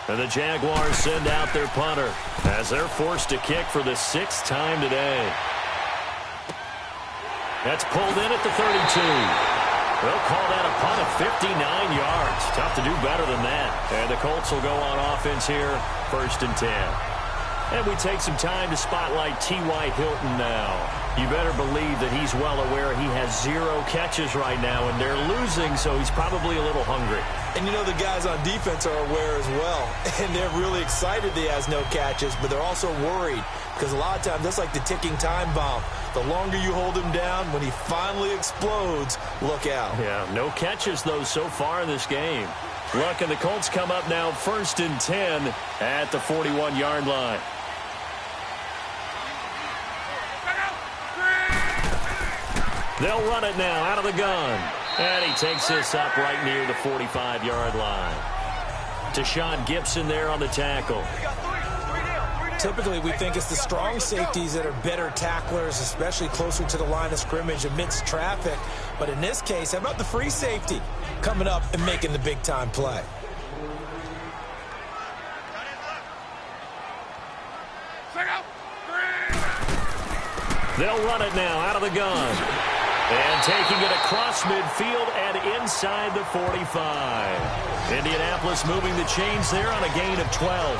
And the Jaguars send out their punter as they're forced to kick for the 6th time today. That's pulled in at the 32. They'll call that a punt of 59 yards. Tough to do better than that. And the Colts will go on offense here, 1st and 10. And we take some time to spotlight T.Y. Hilton now. You better believe that he's well aware he has 0 catches right now, and they're losing, so he's probably a little hungry. And you know the guys on defense are aware as well. And they're really excited that he has no catches, but they're also worried because a lot of times that's like the ticking time bomb. The longer you hold him down, when he finally explodes, look out. Yeah, no catches, though, so far in this game. Look, and the Colts come up now 1st and 10 at the 41-yard line. They'll run it now out of the gun. And he takes this up right near the 45-yard line. Deshaun Gibson there on the tackle. Typically, we think it's the strong safeties that are better tacklers, especially closer to the line of scrimmage amidst traffic. But in this case, how about the free safety coming up and making the big-time play? They'll run it now out of the gun. And taking it across midfield and inside the 45. Indianapolis moving the chains there on a gain of 12.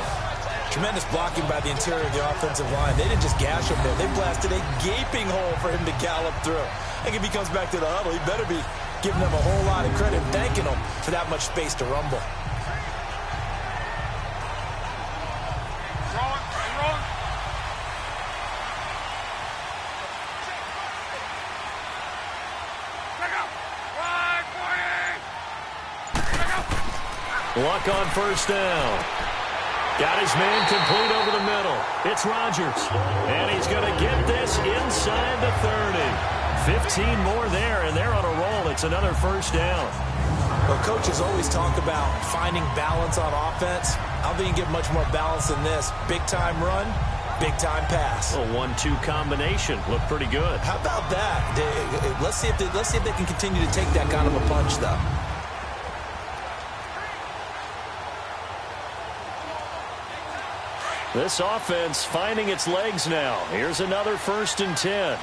Tremendous blocking by the interior of the offensive line. They didn't just gash him there. They blasted a gaping hole for him to gallop through. I think if he comes back to the huddle, he better be giving them a whole lot of credit, thanking them for that much space to rumble. Luck on 1st down. Got his man complete over the middle. It's Rodgers. And he's going to get this inside the 30. 15 more there, and they're on a roll. It's another 1st down. Well, coaches always talk about finding balance on offense. I don't think you can get much more balance than this. Big-time run, big-time pass. A 1-2 combination. Looked pretty good. How about that? Let's see if they can continue to take that kind of a punch, though. This offense finding its legs now. Here's another 1st and 10.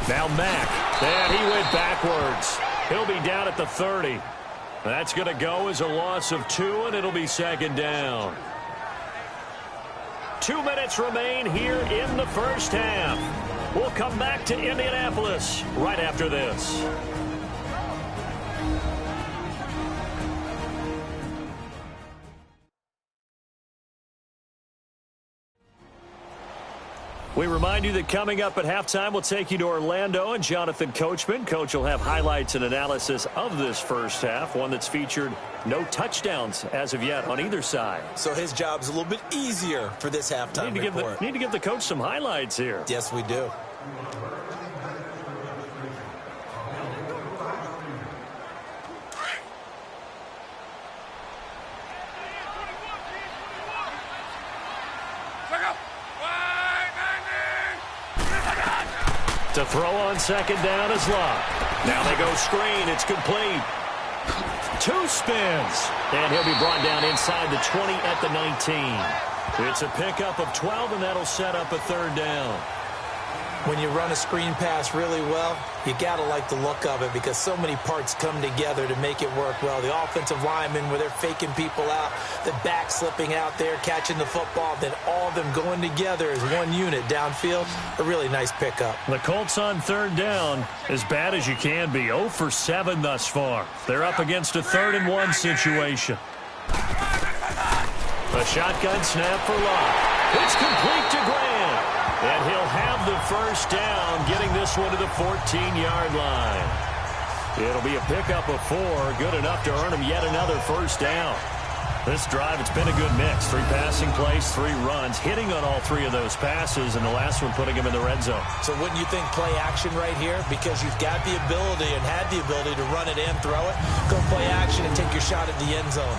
Now Mack. And he went backwards. He'll be down at the 30. That's going to go as a loss of 2, and it'll be 2nd down. 2 minutes remain here in the 1st half. We'll come back to Indianapolis right after this. We remind you that coming up at halftime, we'll take you to Orlando and Jonathan Coachman. Coach will have highlights and analysis of this 1st half, one that's featured no touchdowns as of yet on either side. So his job's a little bit easier for this halftime report. Need to give the coach some highlights here. Yes, we do. To throw on 2nd down is Locke. Now they go screen. It's complete. 2 spins. And he'll be brought down inside the 20 at the 19. It's a pickup of 12, and that'll set up a 3rd down. When you run a screen pass really well, you got to like the look of it because so many parts come together to make it work well. The offensive linemen, where they're faking people out, the back slipping out there, catching the football, then all of them going together as one unit downfield. A really nice pickup. The Colts on third down, as bad as you can be, 0 for 7 thus far. They're up against a 3rd-and-1 situation. A shotgun snap for Locke. It's complete to Grant. And he'll have the first down, getting this one to the 14-yard line. It'll be a pickup of 4, good enough to earn him yet another first down. This drive, it's been a good mix. 3 passing plays, 3 runs, hitting on all 3 of those passes, and the last one putting him in the red zone. So wouldn't you think play action right here? Because you've got the ability and had the ability to run it and throw it. Go play action and take your shot at the end zone.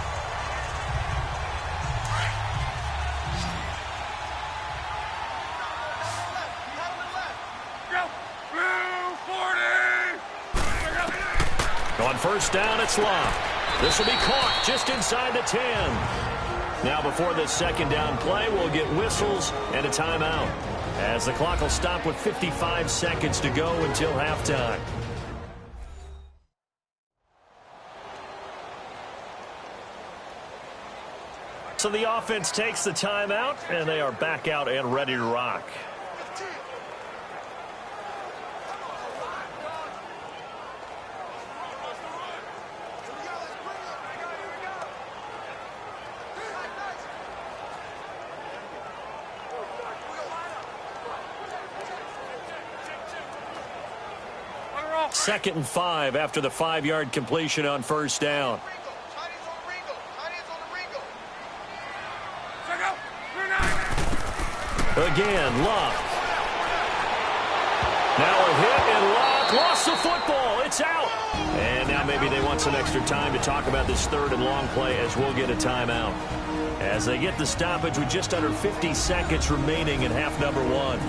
On first down, it's Locke. This will be caught just inside the 10. Now before this second down play, we'll get whistles and a timeout, as the clock will stop with 55 seconds to go until halftime. So the offense takes the timeout, and they are back out and ready to rock. Second and 5 after the 5-yard completion on first down. Again, Locke. Now a hit, and Locke lost the football. It's out. And now maybe they want some extra time to talk about this 3rd and long play, as we'll get a timeout, as they get the stoppage with just under 50 seconds remaining in half number 1.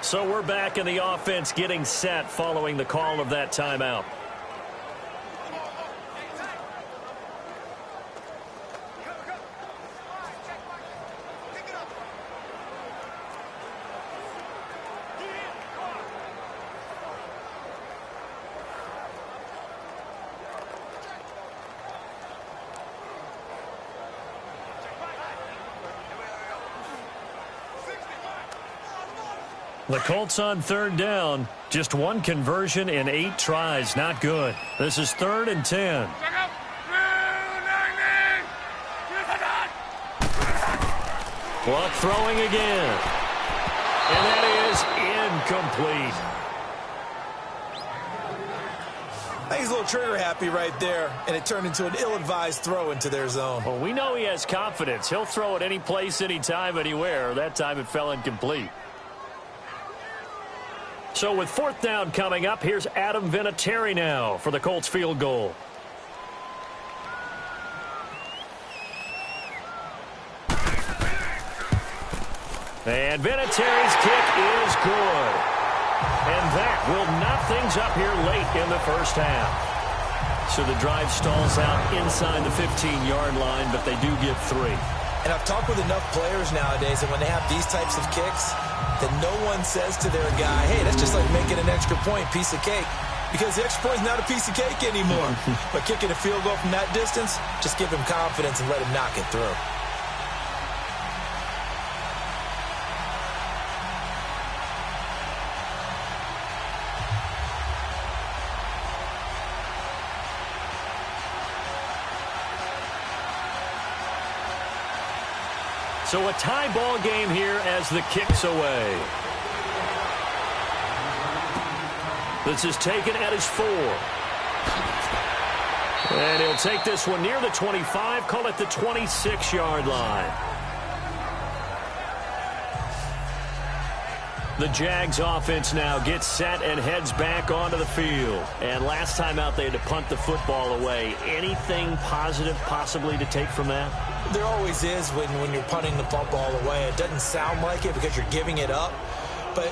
So we're back in the offense getting set following the call of that timeout. The Colts on third down. Just 1 conversion in 8 tries. Not good. This is 3rd and 10. Luck throwing again. And that is incomplete. I think he's a little trigger happy right there, and it turned into an ill-advised throw into their zone. Well, we know he has confidence. He'll throw it any place, anytime, anywhere. That time it fell incomplete. So with 4th down coming up, here's Adam Vinatieri now for the Colts field goal. And Vinatieri's kick is good. And that will knock things up here late in the first half. So the drive stalls out inside the 15-yard line, but they do get 3. And I've talked with enough players nowadays that when they have these types of kicks, that no one says to their guy, hey, that's just like making an extra point, piece of cake. Because the extra point is not a piece of cake anymore. But kicking a field goal from that distance, just give him confidence and let him knock it through. So a tie ball game here as the kick's away. This is taken at his 4. And he'll take this one near the 25, call it the 26-yard line. The Jags offense now gets set and heads back onto the field. And last time out, they had to punt the football away. Anything positive possibly to take from that? There always is when you're punting the football away. It doesn't sound like it because you're giving it up, but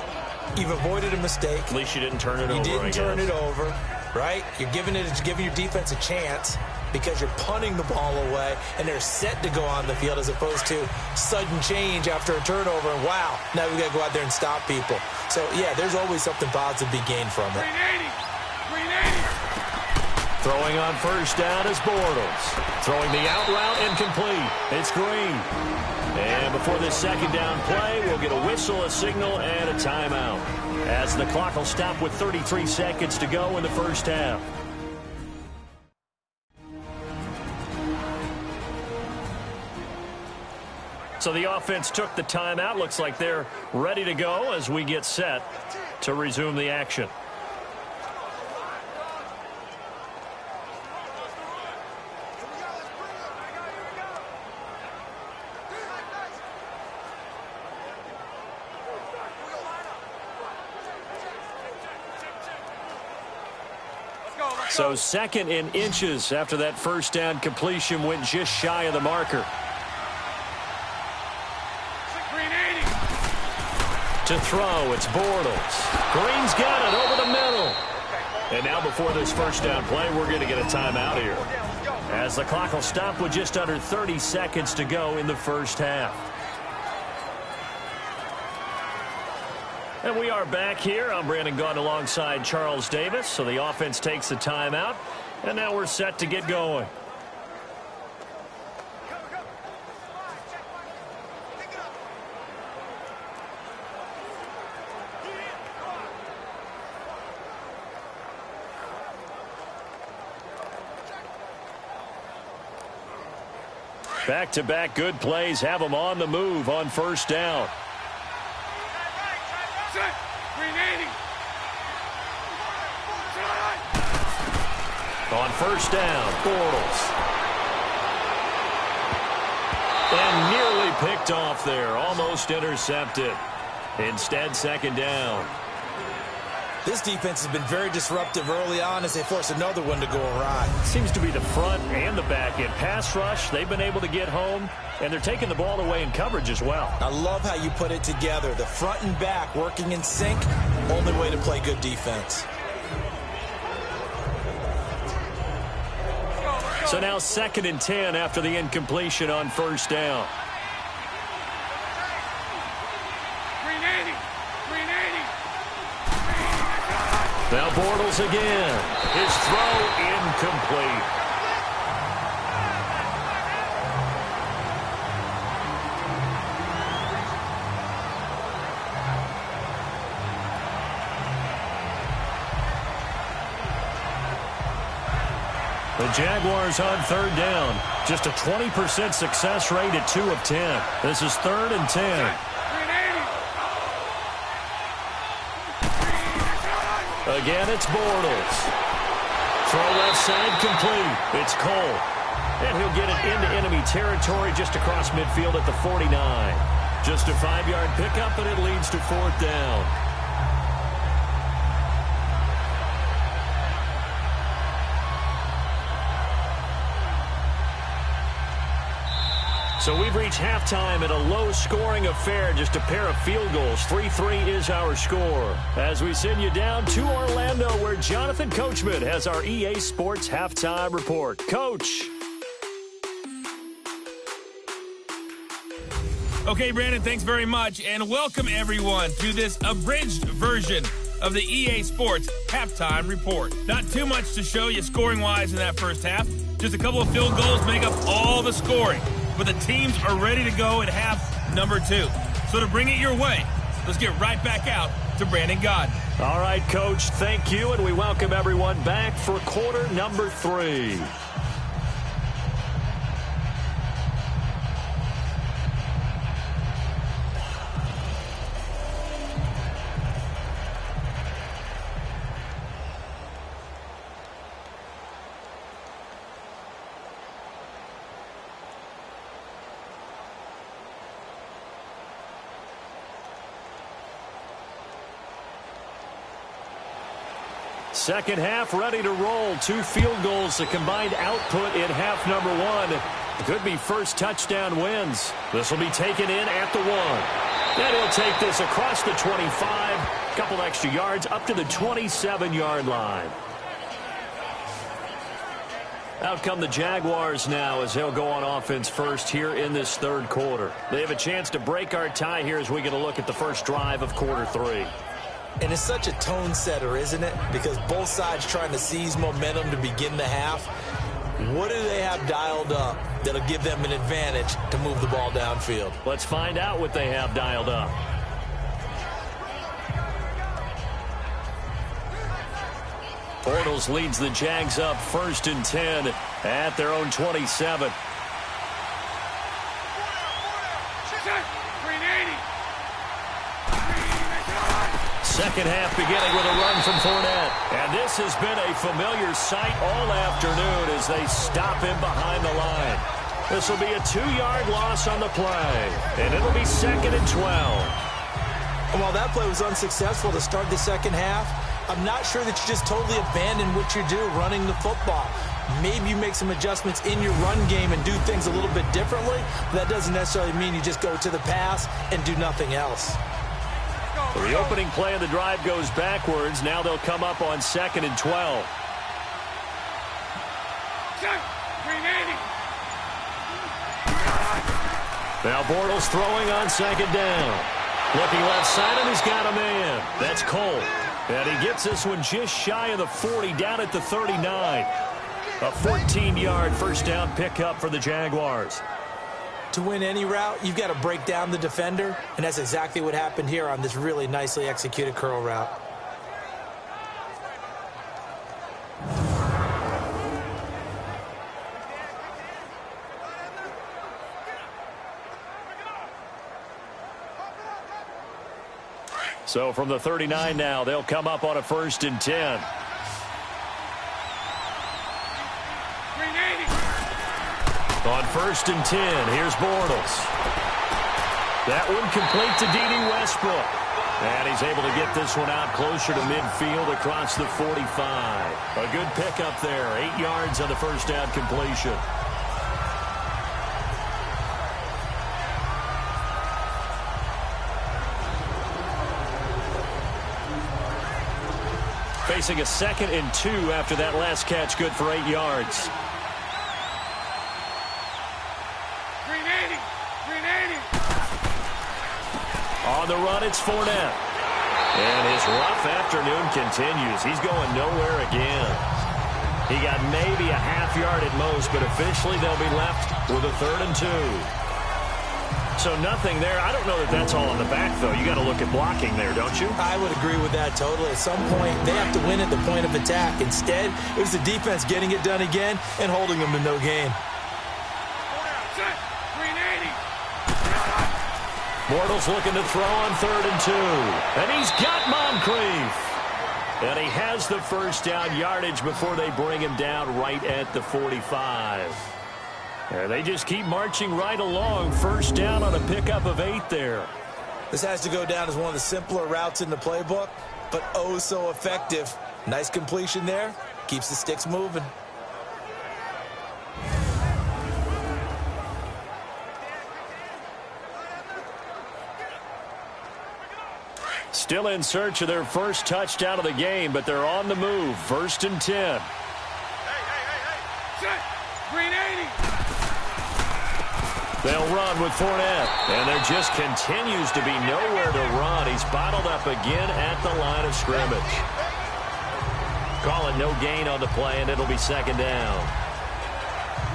you've avoided a mistake. At least you didn't turn it over. You didn't turn it over, right? You're giving your defense a chance. because you're punting the ball away and they're set to go on the field as opposed to sudden change after a turnover. And wow, now we got to go out there and stop people. So, yeah, there's always something positive to be gained from it. 380. Throwing on first down is Bortles. Throwing the out route incomplete. It's Green. And before this second down play, we'll get a whistle, a signal, and a timeout, as the clock will stop with 33 seconds to go in the first half. So the offense took the timeout. Looks like they're ready to go as we get set to resume the action. So 2nd and inches after that first down completion went just shy of the marker. To throw, it's Bortles. Green's got it over the middle. And now before this first down play, we're going to get a timeout here, as the clock will stop with just under 30 seconds to go in the first half. And we are back here. I'm Brandon Gaudin alongside Charles Davis. So the offense takes the timeout, and now we're set to get going. Back-to-back good plays have them on the move on first down. On first down, Bortles. And nearly picked off there. Almost intercepted. Instead, second down. This defense has been very disruptive early on as they force another one to go awry. Seems to be the front and the back end. Pass rush, they've been able to get home, and they're taking the ball away in coverage as well. I love how you put it together. The front and back working in sync, only way to play good defense. So now 2nd and 10 after the incompletion on first down. Now Bortles again. His throw incomplete. The Jaguars on third down. Just a 20% success rate at 2 of 10. This is 3rd and 10. Again, it's Bortles. Throw left side complete. It's Cole. And he'll get it into enemy territory just across midfield at the 49. Just a 5-yard pickup, and it leads to 4th down. So we've reached halftime in a low-scoring affair, just a pair of field goals. 3-3 is our score. As we send you down to Orlando, where Jonathan Coachman has our EA Sports Halftime Report. Coach. Okay, Brandon, thanks very much, and welcome everyone to this abridged version of the EA Sports Halftime Report. Not too much to show you scoring-wise in that first half. Just a couple of field goals make up all the scoring. But the teams are ready to go at half number 2. So to bring it your way, let's get right back out to Brandon Gaudin. All right, Coach, thank you, and we welcome everyone back for quarter number 3. Second half ready to roll. 2 field goals, the combined output in half number 1. Could be first touchdown wins. This will be taken in at the 1. Then he'll take this across the 25. Couple extra yards up to the 27-yard line. Out come the Jaguars now as they'll go on offense first here in this third quarter. They have a chance to break our tie here as we get a look at the first drive of quarter 3. And it's such a tone setter, isn't it? Because both sides trying to seize momentum to begin the half. What do they have dialed up that'll give them an advantage to move the ball downfield? Let's find out what they have dialed up. Bortles leads the Jags up 1st and 10 at their own 27. Second half beginning with a run from Fournette. And this has been a familiar sight all afternoon as they stop him behind the line. This will be a 2-yard loss on the play. And it'll be 2nd and 12. And while that play was unsuccessful to start the second half, I'm not sure that you just totally abandon what you do running the football. Maybe you make some adjustments in your run game and do things a little bit differently. But that doesn't necessarily mean you just go to the pass and do nothing else. Well, the opening play of the drive goes backwards. Now they'll come up on 2nd and 12. Now Bortles throwing on 2nd down. Looking left side, and he's got a man. That's Cole. And he gets this one just shy of the 40, down at the 39. A 14-yard first down pickup for the Jaguars. To win any route, you've got to break down the defender, and that's exactly what happened here on this really nicely executed curl route. So from the 39 now, they'll come up on a 1st and 10. On 1st and 10, here's Bortles. That one complete to D.D. Westbrook. And he's able to get this one out closer to midfield across the 45. A good pickup there, 8 yards on the first down completion. Facing a 2nd and 2 after that last catch, good for 8 yards. On the run, it's Fournette. And his rough afternoon continues. He's going nowhere again. He got maybe a half yard at most, but officially they'll be left with a 3rd and 2. So nothing there. I don't know that that's all on the back, though. You got to look at blocking there, don't you? I would agree with that totally. At some point, they have to win at the point of attack. Instead, it was the defense getting it done again and holding them to no gain. Bortles looking to throw on 3rd and 2. And he's got Moncrief. And he has the first down yardage before they bring him down right at the 45. And they just keep marching right along. First down on a pickup of 8 there. This has to go down as one of the simpler routes in the playbook, but oh so effective. Nice completion there. Keeps the sticks moving. Still in search of their first touchdown of the game, but they're on the move. 1st and 10. Green 80. They'll run with Fournette, and there just continues to be nowhere to run. He's bottled up again at the line of scrimmage. Call it no gain on the play, and it'll be 2nd down.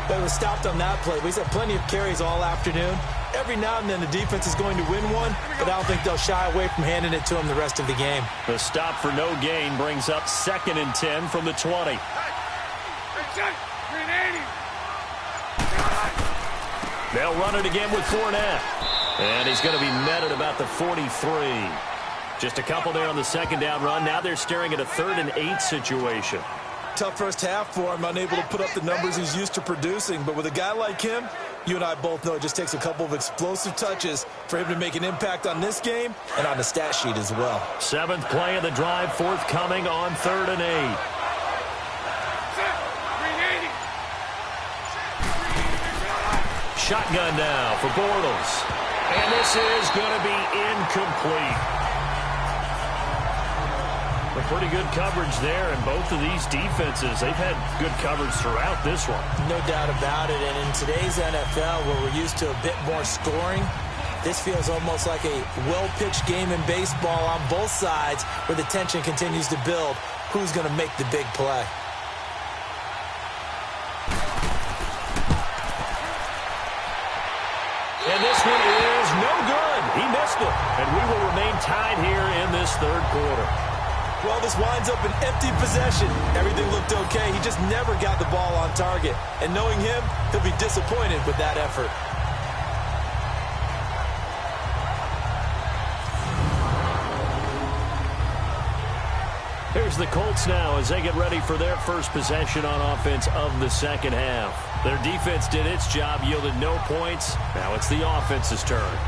But it was stopped on that play. We've had plenty of carries all afternoon. Every now and then the defense is going to win one, but I don't think they'll shy away from handing it to them the rest of the game. The stop for no gain brings up 2nd and 10 from the 20. Green 80. They'll run it again with Fournette. And he's going to be met at about the 43. Just a couple there on the 2nd down run. Now they're staring at a 3rd and 8 situation. Tough first half for him, unable to put up the numbers he's used to producing. But with a guy like him, you and I both know it just takes a couple of explosive touches for him to make an impact on this game and on the stat sheet as well. 7th play of the drive, forthcoming on 3rd and 8. Shotgun now for Bortles. And this is going to be incomplete. The pretty good coverage there, and both of these defenses, they've had good coverage throughout this one. No doubt about it, and in today's NFL, where we're used to a bit more scoring, this feels almost like a well-pitched game in baseball on both sides, where the tension continues to build. Who's going to make the big play? And this one is no good. He missed it. And we will remain tied here in this third quarter. Well, this winds up an empty possession. Everything looked okay. He just never got the ball on target. And knowing him, he'll be disappointed with that effort. Here's the Colts now as they get ready for their first possession on offense of the second half. Their defense did its job, yielded no points. Now it's the offense's turn.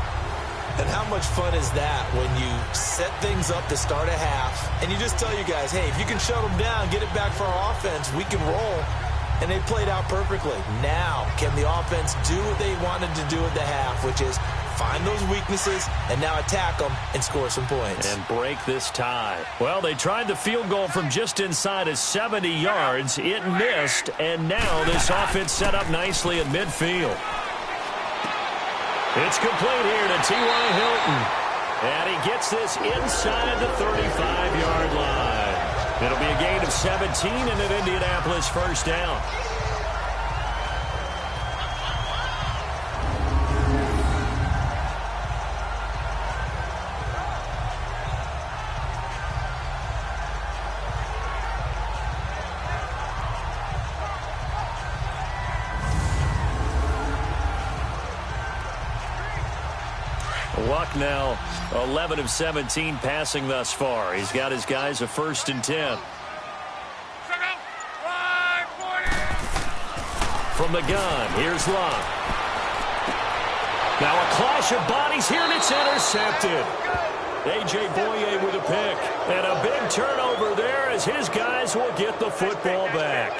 And how much fun is that when you set things up to start a half and you just tell you guys, hey, if you can shut them down, get it back for our offense, we can roll. And they played out perfectly. Now, can the offense do what they wanted to do at the half, which is find those weaknesses and now attack them and score some points. And break this tie. Well, they tried the field goal from just inside of 70 yards. It missed, and now this offense set up nicely at midfield. It's complete here to T.Y. Hilton. And he gets this inside the 35-yard line. It'll be a gain of 17 and an Indianapolis first down. Luck now 11 of 17 passing thus far. He's got his guys a 1st and 10. From the gun, here's Luck. Now a clash of bodies here, and it's intercepted. A.J. Boye with a pick. And a big turnover there as his guys will get the football back.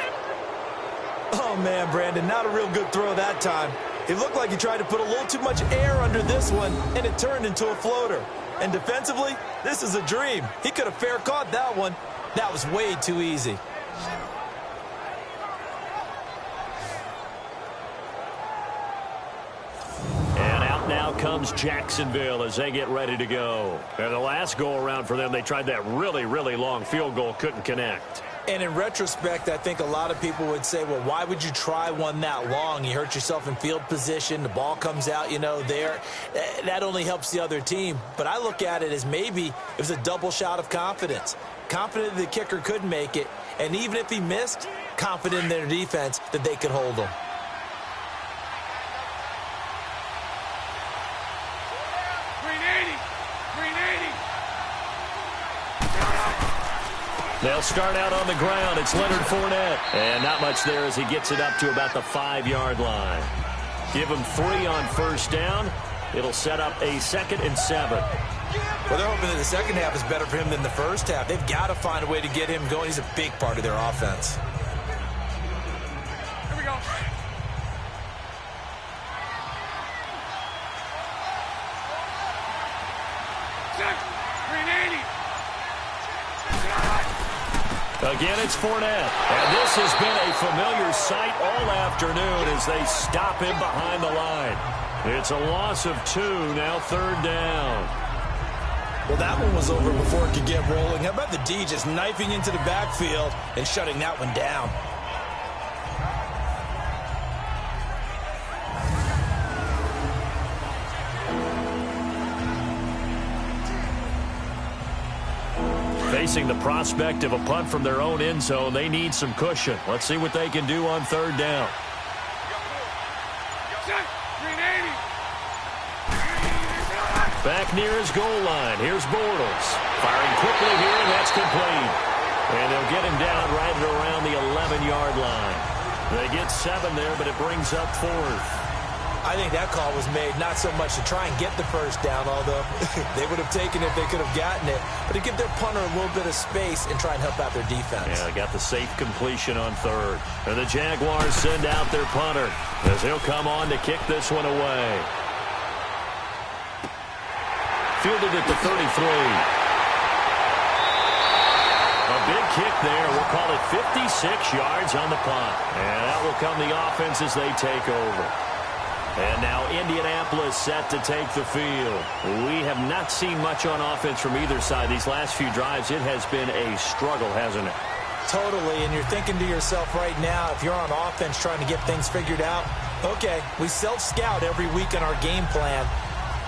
Oh, man, Brandon, not a real good throw that time. It looked like he tried to put a little too much air under this one, and it turned into a floater. And defensively, this is a dream. He could have fair caught that one. That was way too easy. And out now comes Jacksonville as they get ready to go. And the last go-around for them, they tried that really, really long field goal, couldn't connect. And in retrospect, I think a lot of people would say, well, why would you try one that long? You hurt yourself in field position. The ball comes out, there. That only helps the other team. But I look at it as maybe it was a double shot of confidence. Confident the kicker could make it. And even if he missed, confident in their defense that they could hold him. They'll start out on the ground. It's Leonard Fournette. And not much there as he gets it up to about the 5-yard line. Give him 3 on first down. It'll set up a 2nd and 7. Well, they're hoping that the second half is better for him than the first half. They've got to find a way to get him going. He's a big part of their offense. Here we go. Again, it's Fournette. And this has been a familiar sight all afternoon as they stop him behind the line. It's a loss of 2, now 3rd down. Well, that one was over before it could get rolling. How about the D just knifing into the backfield and shutting that one down? Facing the prospect of a punt from their own end zone, they need some cushion. Let's see what they can do on 3rd down. Back near his goal line. Here's Bortles. Firing quickly here, and that's complete. And they'll get him down right around the 11-yard line. They get 7 there, but it brings up 4th. I think that call was made not so much to try and get the first down, although they would have taken it if they could have gotten it, but to give their punter a little bit of space and try and help out their defense. Yeah, they got the safe completion on 3rd. And the Jaguars send out their punter as he'll come on to kick this one away. Fielded at the 33. kick there. We'll call it 56 yards on the punt. And that will come the offense as they take over. And now Indianapolis set to take the field. We have not seen much on offense from either side. These last few drives, it has been a struggle, hasn't it? Totally, and you're thinking to yourself right now, if you're on offense trying to get things figured out, okay, we self-scout every week in our game plan.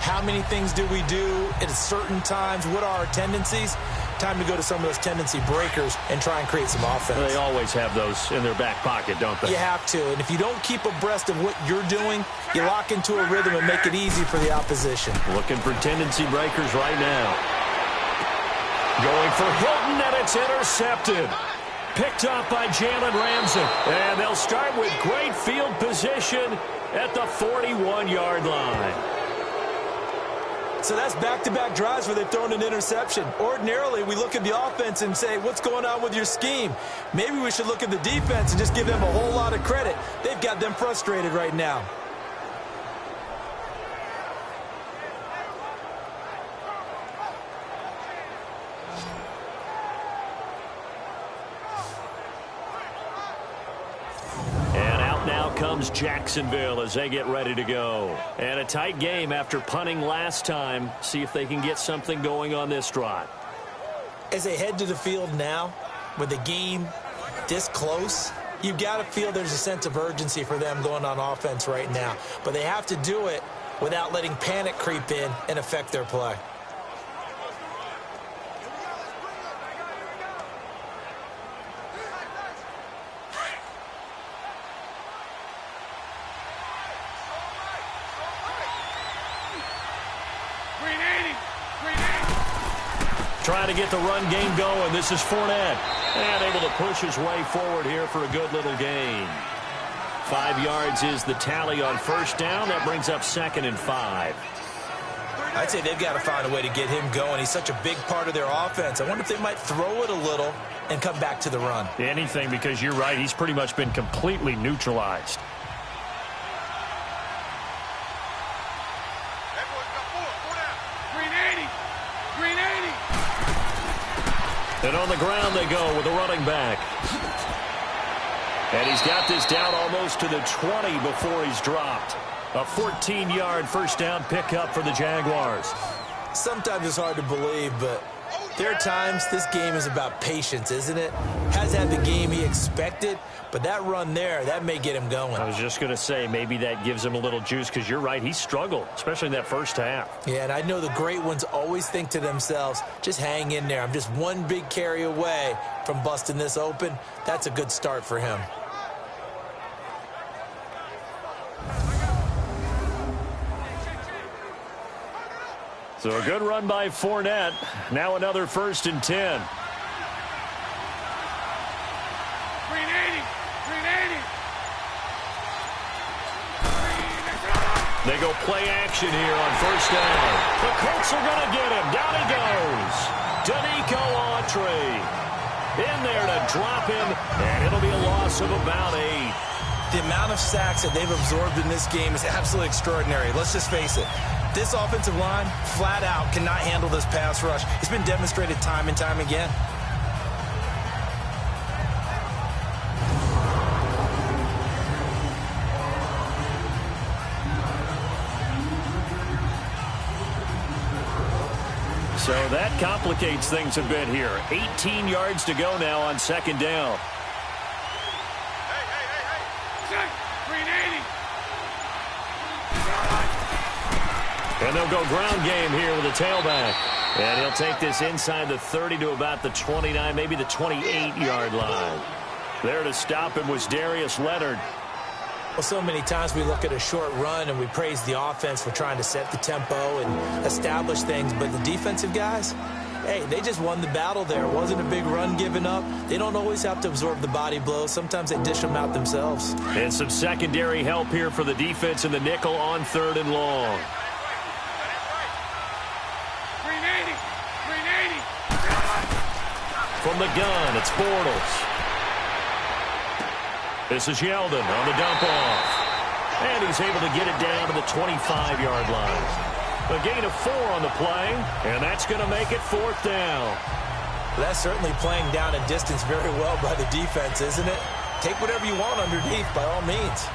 How many things do we do at certain times? What are our tendencies? Time to go to some of those tendency breakers and try and create some offense. They always have those in their back pocket, don't they? You have to, and if you don't keep abreast of what you're doing, you lock into a rhythm and make it easy for the opposition. Looking for tendency breakers right now. Going for Hilton, and it's intercepted. Picked up by Jalen Ramsey. And they'll start with great field position at the 41-yard line. So that's back-to-back drives where they've thrown an interception. Ordinarily, we look at the offense and say, what's going on with your scheme? Maybe we should look at the defense and just give them a whole lot of credit. They've got them frustrated right now. Comes Jacksonville as they get ready to go. And a tight game after punting last time. See if they can get something going on this drive. As they head to the field now, with the game this close, you've got to feel there's a sense of urgency for them going on offense right now. But they have to do it without letting panic creep in and affect their play. Trying to get the run game going. This is Fournette. And able to push his way forward here for a good little gain. 5 yards is the tally on first down. That brings up 2nd and 5. I'd say they've got to find a way to get him going. He's such a big part of their offense. I wonder if they might throw it a little and come back to the run. Anything, because you're right. He's pretty much been completely neutralized. And on the ground they go with a running back. And he's got this down almost to the 20 before he's dropped. A 14-yard first down pickup for the Jaguars. Sometimes it's hard to believe, but there are times this game is about patience, isn't it? Has had the game he expected, but that run there, that may get him going. I was just going to say, maybe that gives him a little juice, because you're right, he struggled, especially in that first half. Yeah, and I know the great ones always think to themselves, just hang in there. I'm just one big carry away from busting this open. That's a good start for him. So a good run by Fournette. Now another 1st and 10. They go play action here on first down. The Colts are going to get him. Down he goes. Danico Autry in there to drop him, and it'll be a loss of about 8. The amount of sacks that they've absorbed in this game is absolutely extraordinary. Let's just face it. This offensive line, flat out, cannot handle this pass rush. It's been demonstrated time and time again. So that complicates things a bit here. 18 yards to go now on 2nd down. And they'll go ground game here with a tailback. And he'll take this inside the 30 to about the 29, maybe the 28-yard line. There to stop him was Darius Leonard. Well, so many times we look at a short run and we praise the offense for trying to set the tempo and establish things. But the defensive guys, hey, they just won the battle there. It wasn't a big run given up. They don't always have to absorb the body blows. Sometimes they dish them out themselves. And some secondary help here for the defense in the nickel on 3rd and long. From the gun, it's Bortles. This is Yeldon on the dump off. And he's able to get it down to the 25-yard line. A gain of 4 on the play, and that's going to make it 4th down. That's certainly playing down and distance very well by the defense, isn't it? Take whatever you want underneath, by all means.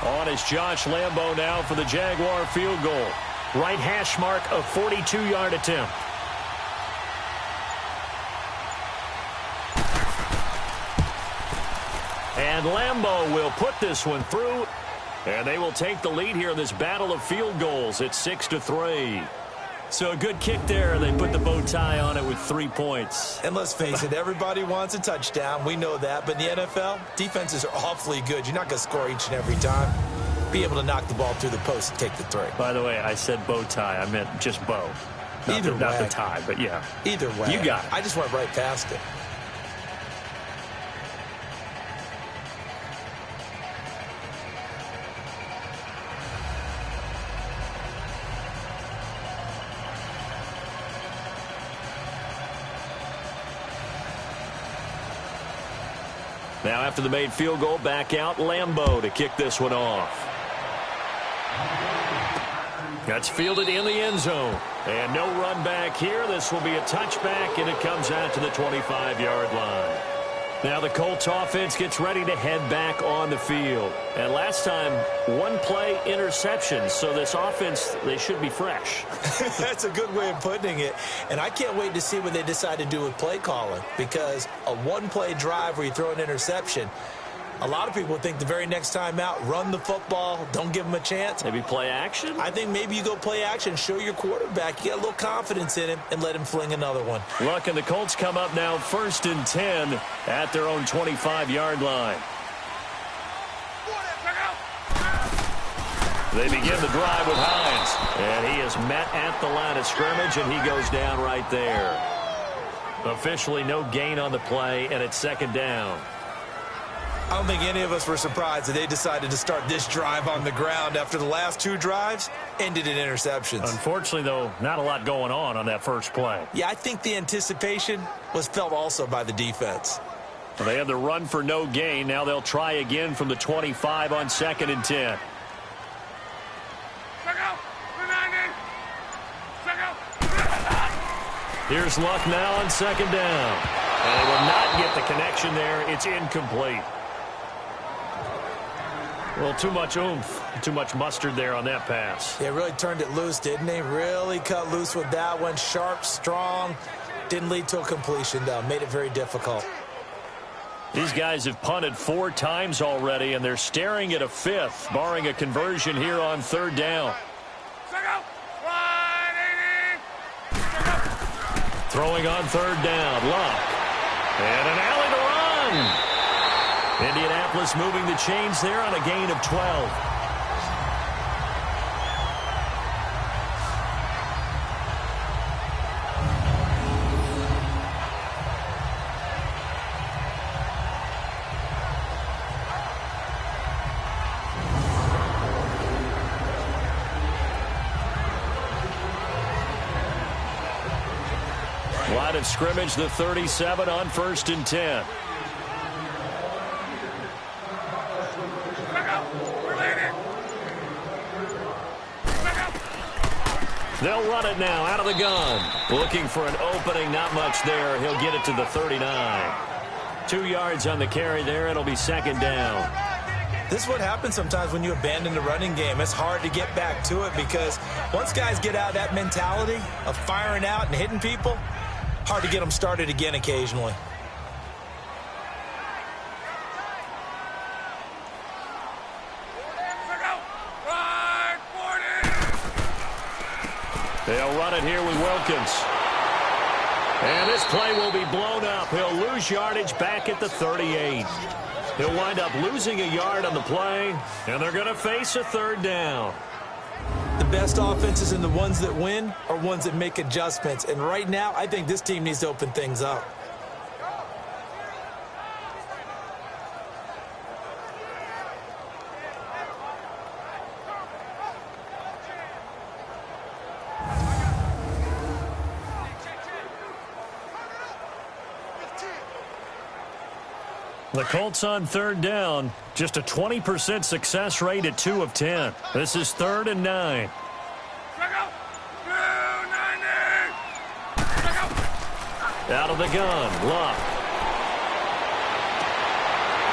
On is Josh Lambo now for the Jaguar field goal. Right hash mark, a 42-yard attempt. And Lambo will put this one through. And they will take the lead here in this battle of field goals at 6-3. So a good kick there. They put the bow tie on it with 3 points. And let's face it, everybody wants a touchdown. We know that. But in the NFL, defenses are awfully good. You're not going to score each and every time. Be able to knock the ball through the post and take the 3. By the way, I said bow tie. I meant just bow. Not the tie, but yeah. Either way. You got it. I just went right past it. Now after the made field goal, back out Lambo to kick this one off. That's fielded in the end zone. And no run back here. This will be a touchback, and it comes out to the 25-yard line. Now the Colts offense gets ready to head back on the field. And last time, one play interception. So this offense, they should be fresh. That's a good way of putting it. And I can't wait to see what they decide to do with play calling. Because a one-play drive where you throw an interception, a lot of people think the very next time out, run the football, don't give them a chance. Maybe play action? I think maybe you go play action, show your quarterback, you get a little confidence in him, and let him fling another one. Look, and the Colts come up now 1st and 10 at their own 25-yard line. They begin the drive with Hines, and he is met at the line of scrimmage, and he goes down right there. Officially no gain on the play, and it's 2nd down. I don't think any of us were surprised that they decided to start this drive on the ground after the last 2 drives ended in interceptions. Unfortunately, though, not a lot going on that first play. Yeah, I think the anticipation was felt also by the defense. Well, they had the run for no gain. Now they'll try again from the 25 on 2nd and 10. Here's Luck now on 2nd down. And they will not get the connection there. It's incomplete. Well, too much oomph, too much mustard there on that pass. They really turned it loose, didn't they? Really cut loose with that one. Sharp, strong. Didn't lead to a completion, though. Made it very difficult. These guys have punted 4 times already, and they're staring at a 5th, barring a conversion here on 3rd down. Throwing on 3rd down, Luck. And an alley to run. Indianapolis moving the chains there on a gain of 12. Line of scrimmage, the 37 on 1st and 10. They'll run it now out of the gun. Looking for an opening, not much there. He'll get it to the 39. 2 yards on the carry there. It'll be 2nd down. This is what happens sometimes when you abandon the running game. It's hard to get back to it because once guys get out of that mentality of firing out and hitting people, hard to get them started again occasionally. They'll run it here with Wilkins. And this play will be blown up. He'll lose yardage back at the 38. He'll wind up losing a yard on the play, and they're going to face a 3rd down. The best offenses and the ones that win are ones that make adjustments. And right now, I think this team needs to open things up. The Colts on 3rd down, just a 20% success rate at 2 of 10. This is 3rd and 9. Out of the gun, Luck.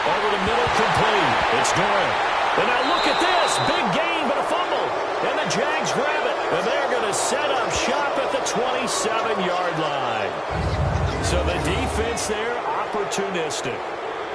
Over the middle, complete. It's Doyle. And now look at this. Big gain, but a fumble. And the Jags grab it. And they're going to set up shop at the 27-yard line. So the defense there, opportunistic.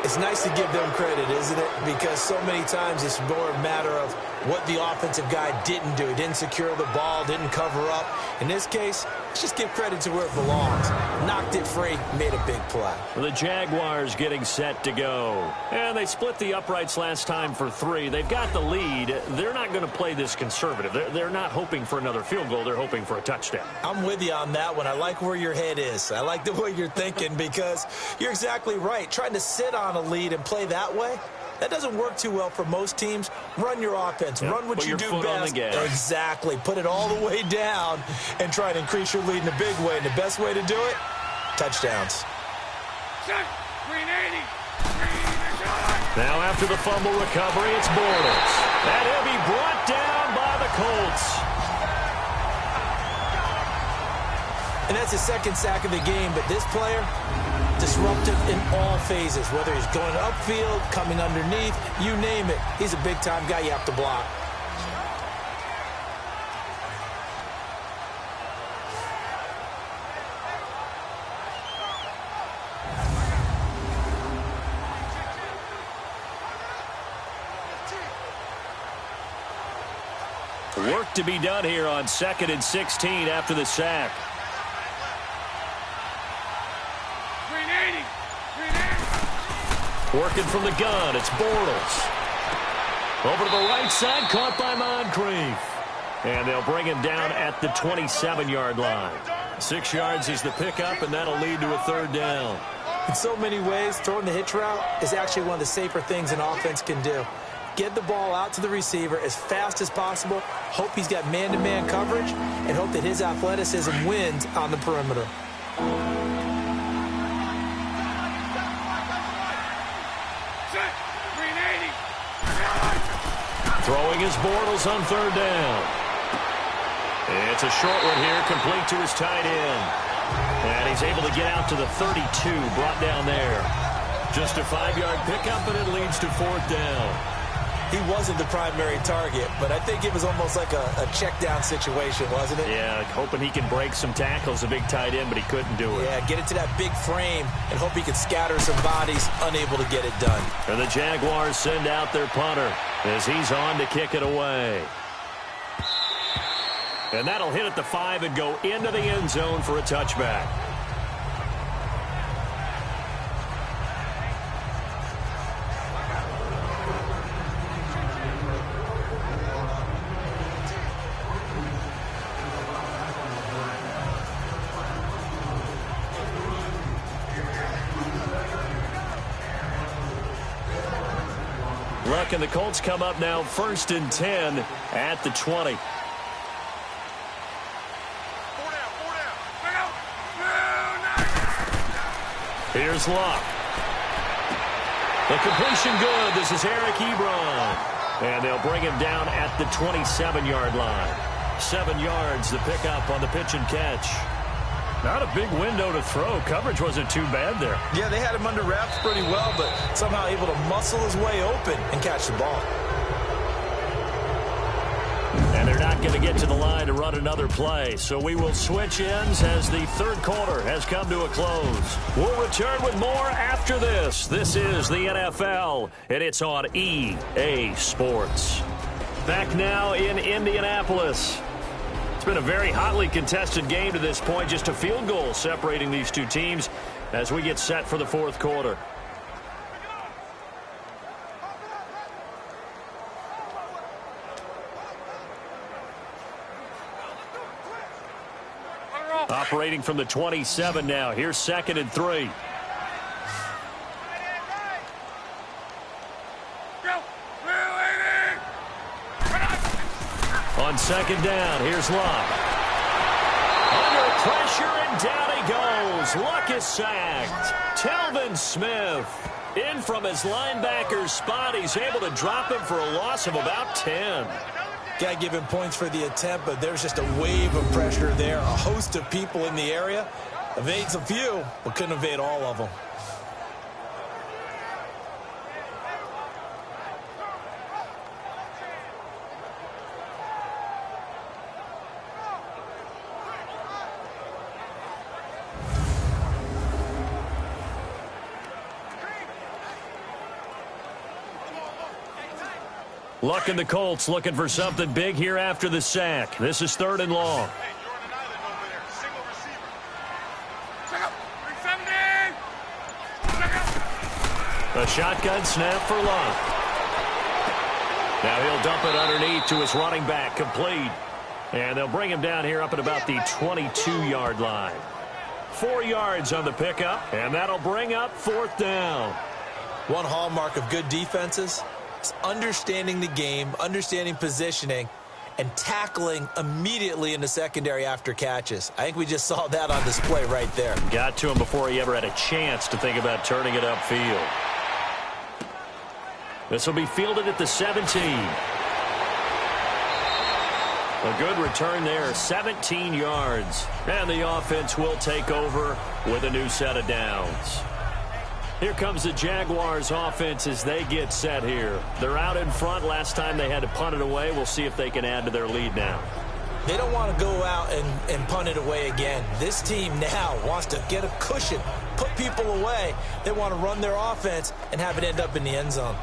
It's nice to give them credit, isn't it? Because so many times it's more a matter of what the offensive guy didn't do. He didn't secure the ball, didn't cover up. In this case, let's just give credit to where it belongs. Knocked it free, made a big play. The Jaguars getting set to go. And they split the uprights last time for 3. They've got the lead. They're not going to play this conservative. They're not hoping for another field goal. They're hoping for a touchdown. I'm with you on that one. I like where your head is. I like the way you're thinking because you're exactly right. Trying to sit on a lead and play that way, that doesn't work too well for most teams. Run your offense. Yep. Run what you do best. Exactly. Put it all the way down and try and increase your lead in a big way. And the best way to do it, touchdowns. Now after the fumble recovery, it's Bortles. And he'll be brought down by the Colts. And that's his second sack of the game, but this player, disruptive in all phases, whether he's going upfield, coming underneath, you name it. He's a big-time guy you have to block. Work to be done here on 2nd and 16 after the sack. Working from the gun, it's Bortles. Over to the right side, caught by Moncrief. And they'll bring him down at the 27-yard line. 6 yards is the pickup, and that'll lead to a 3rd down. In so many ways, throwing the hitch route is actually one of the safer things an offense can do. Get the ball out to the receiver as fast as possible, hope he's got man-to-man coverage, and hope that his athleticism wins on the perimeter. Throwing his Bortles on 3rd down. It's a short one here, complete to his tight end. And he's able to get out to the 32, brought down there. Just a 5-yard pickup, and it leads to 4th down. He wasn't the primary target, but I think it was almost like a check down situation, wasn't it? Yeah, hoping he can break some tackles, a big tight end, but he couldn't do it. Yeah, get it to that big frame and hope he can scatter some bodies, unable to get it done. And the Jaguars send out their punter as he's on to kick it away. And that'll hit at the 5 and go into the end zone for a touchback. And the Colts come up now 1st and 10 at the 20. Here's Luck. The completion good. This is Eric Ebron. And they'll bring him down at the 27-yard line. 7 yards, the pickup on the pitch and catch. Not a big window to throw. Coverage wasn't too bad there. Yeah, they had him under wraps pretty well, but somehow able to muscle his way open and catch the ball. And they're not going to get to the line to run another play, so we will switch ends as the 3rd quarter has come to a close. We'll return with more after this. This is the NFL, and it's on EA Sports. Back now in Indianapolis. It's been a very hotly contested game to this point. Just a field goal separating these two teams as we get set for the 4th quarter. Operating from the 27 now. Here's 2nd and 3. On 2nd down, here's Luck. Under pressure, and down he goes. Luck is sacked. Telvin Smith in from his linebacker spot. He's able to drop him for a loss of about 10. Got to give him points for the attempt, but there's just a wave of pressure there. A host of people in the area. Evades a few, but couldn't evade all of them. Luck and the Colts looking for something big here after the sack. This is 3rd and long. A shotgun snap for Luck. Now he'll dump it underneath to his running back, complete. And they'll bring him down here up at about the 22-yard line. 4 yards on the pickup, and that'll bring up 4th down. One hallmark of good defenses is understanding the game, understanding positioning, and tackling immediately in the secondary after catches. I think we just saw that on display right there. Got to him before he ever had a chance to think about turning it upfield. This will be fielded at the 17. A good return there, 17 yards. And the offense will take over with a new set of downs. Here comes the Jaguars offense as they get set here. They're out in front. Last time they had to punt it away. We'll see if they can add to their lead now. They don't want to go out and punt it away again. This team now wants to get a cushion, put people away. They want to run their offense and have it end up in the end zone.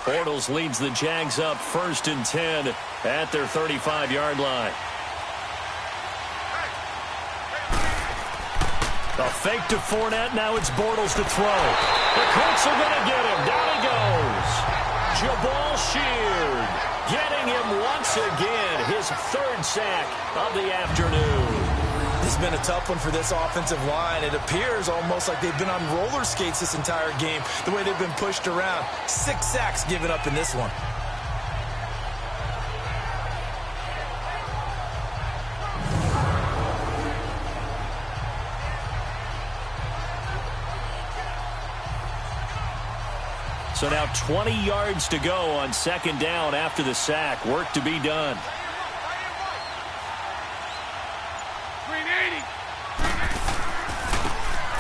Bortles leads the Jags up 1st and 10 at their 35-yard line. A fake to Fournette. Now it's Bortles to throw. The Colts are going to get him. Down he goes. Jabal Sheard getting him once again. His 3rd sack of the afternoon. This has been a tough one for this offensive line. It appears almost like they've been on roller skates this entire game, the way they've been pushed around. 6 sacks given up in this one. So now 20 yards to go on 2nd down after the sack. Work to be done.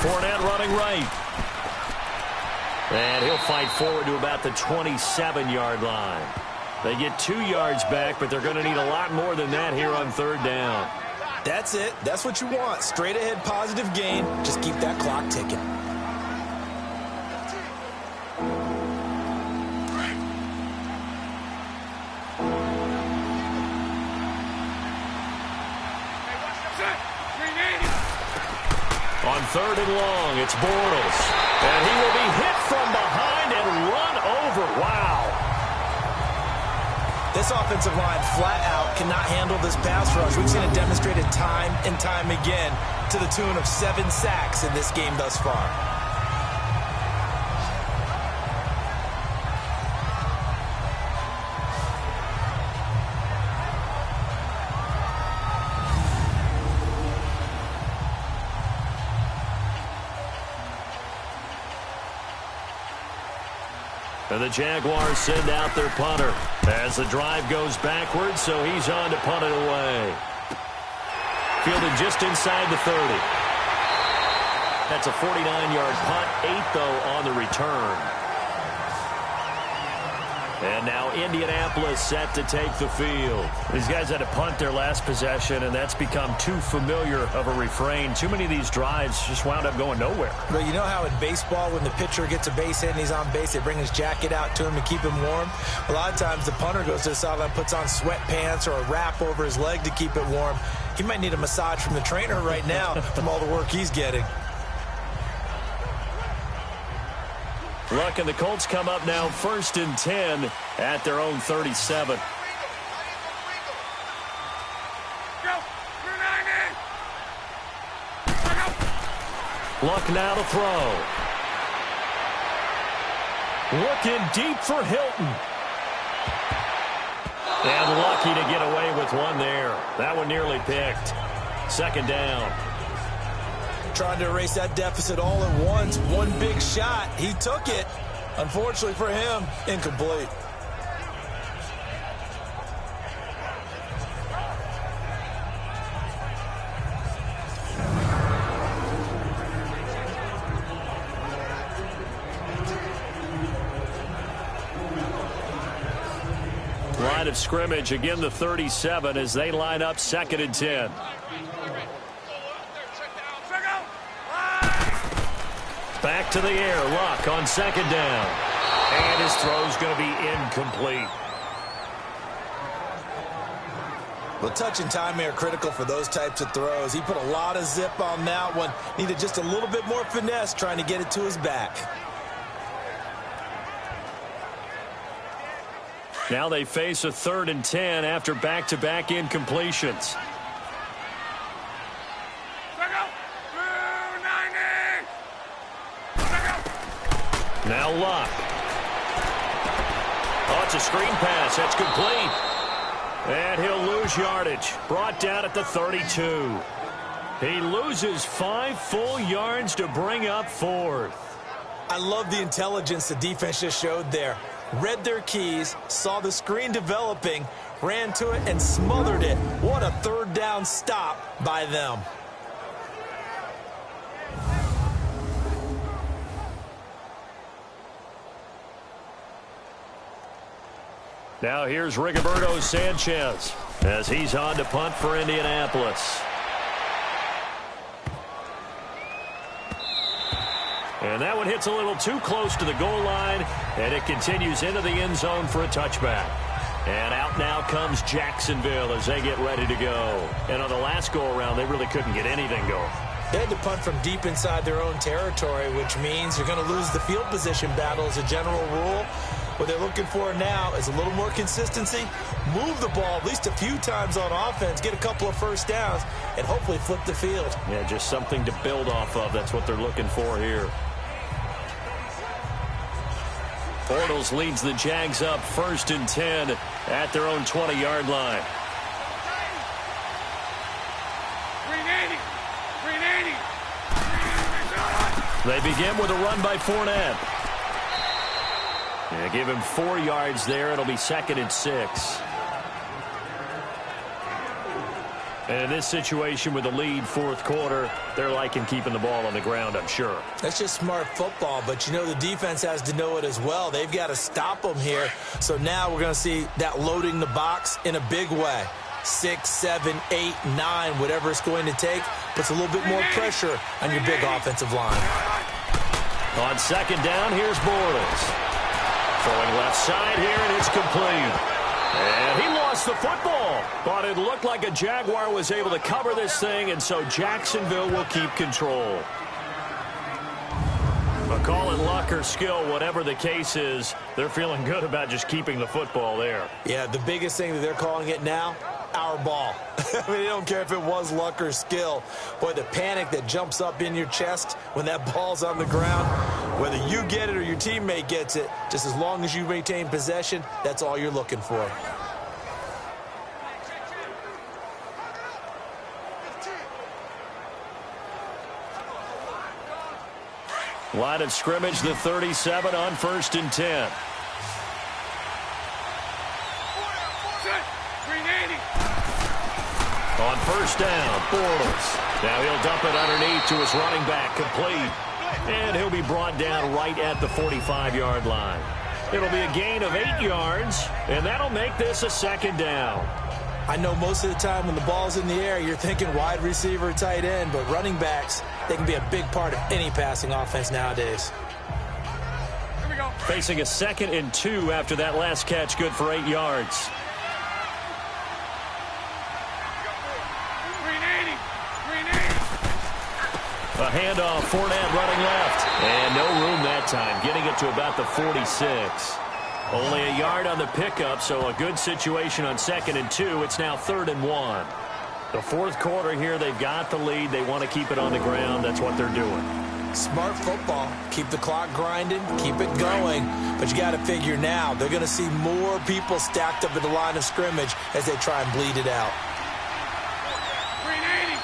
Fournette running right. And he'll fight forward to about the 27-yard line. They get 2 yards back, but they're going to need a lot more than that here on 3rd down. That's it. That's what you want. Straight ahead positive gain. Just keep that clock ticking. On 3rd and long, it's Bortles. And he will be hit from behind and run over. Wow. This offensive line flat out cannot handle this pass rush. We've seen it demonstrated time and time again to the tune of 7 sacks in this game thus far. And the Jaguars send out their punter as the drive goes backwards, so he's on to punt it away. Fielded just inside the 30. That's a 49-yard punt, 8 though on the return. And now Indianapolis set to take the field. These guys had to punt their last possession, and that's become too familiar of a refrain. Too many of these drives just wound up going nowhere. But you know how in baseball, when the pitcher gets a base hit and he's on base, they bring his jacket out to him to keep him warm? A lot of times the punter goes to the sideline, puts on sweatpants or a wrap over his leg to keep it warm. He might need a massage from the trainer right now from all the work he's getting. Luck and the Colts come up now 1st and 10 at their own 37. Luck now to throw. Looking deep for Hilton. And lucky to get away with one there. That one nearly picked. 2nd down. Trying to erase that deficit all at once. One big shot. He took it. Unfortunately for him, incomplete. line of scrimmage. Again, the 37 as they line up 2nd and 10. Back to the air. Luck on 2nd down. And his throw's going to be incomplete. Well, touch and time are critical for those types of throws. He put a lot of zip on that one. Needed just a little bit more finesse trying to get it to his back. Now they face a 3rd and 10 after back-to-back incompletions. Now Luck. Oh, it's a screen pass. That's complete. And he'll lose yardage. Brought down at the 32. He loses 5 full yards to bring up 4th. I love the intelligence the defense just showed there. Read their keys, saw the screen developing, ran to it, and smothered it. What a 3rd down stop by them. Now here's Rigoberto Sanchez as he's on to punt for Indianapolis. And that one hits a little too close to the goal line, and it continues into the end zone for a touchback. And out now comes Jacksonville as they get ready to go. And on the last go-around, they really couldn't get anything going. They had to punt from deep inside their own territory, which means you're going to lose the field position battle as a general rule. What they're looking for now is a little more consistency, move the ball at least a few times on offense, get a couple of first downs, and hopefully flip the field. Yeah, just something to build off of. That's what they're looking for here. Bortles leads the Jags up 1st and 10 at their own 20-yard line. 380. They begin with a run by Fournette. Yeah, give him 4 yards there. It'll be 2nd and 6. And in this situation with the lead 4th quarter, they're liking keeping the ball on the ground, I'm sure. That's just smart football, but you know the defense has to know it as well. They've got to stop them here. So now we're going to see that loading the box in a big way. 6, 7, 8, 9, whatever it's going to take, puts a little bit more pressure on your big offensive line. On 2nd down, here's Bortles. Throwing left side here, and it's complete. And he lost the football, but it looked like a Jaguar was able to cover this thing, and so Jacksonville will keep control. But call it luck or skill, whatever the case is, they're feeling good about just keeping the football there. Yeah, the biggest thing that they're calling it now, our ball. I mean, they don't care if it was luck or skill. Boy, the panic that jumps up in your chest when that ball's on the ground, whether you get it or your teammate gets it, just as long as you maintain possession, that's all you're looking for. Line of scrimmage, the 37 on 1st and 10. On 1st down, Bortles. Now he'll dump it underneath to his running back, complete. And he'll be brought down right at the 45-yard line. It'll be a gain of 8 yards, and that'll make this a 2nd down. I know most of the time when the ball's in the air, you're thinking wide receiver, tight end, but running backs, they can be a big part of any passing offense nowadays. Here we go. Facing a 2nd and 2 after that last catch, good for 8 yards. 380. A handoff, Fournette running left. And no room that time, getting it to about the 46. Only a yard on the pickup, so a good situation on 2nd and 2. It's now 3rd and 1. The 4th quarter here, they've got the lead. They want to keep it on the ground. That's what they're doing. Smart football. Keep the clock grinding, keep it going. But you got to figure now, they're going to see more people stacked up at the line of scrimmage as they try and bleed it out. 380.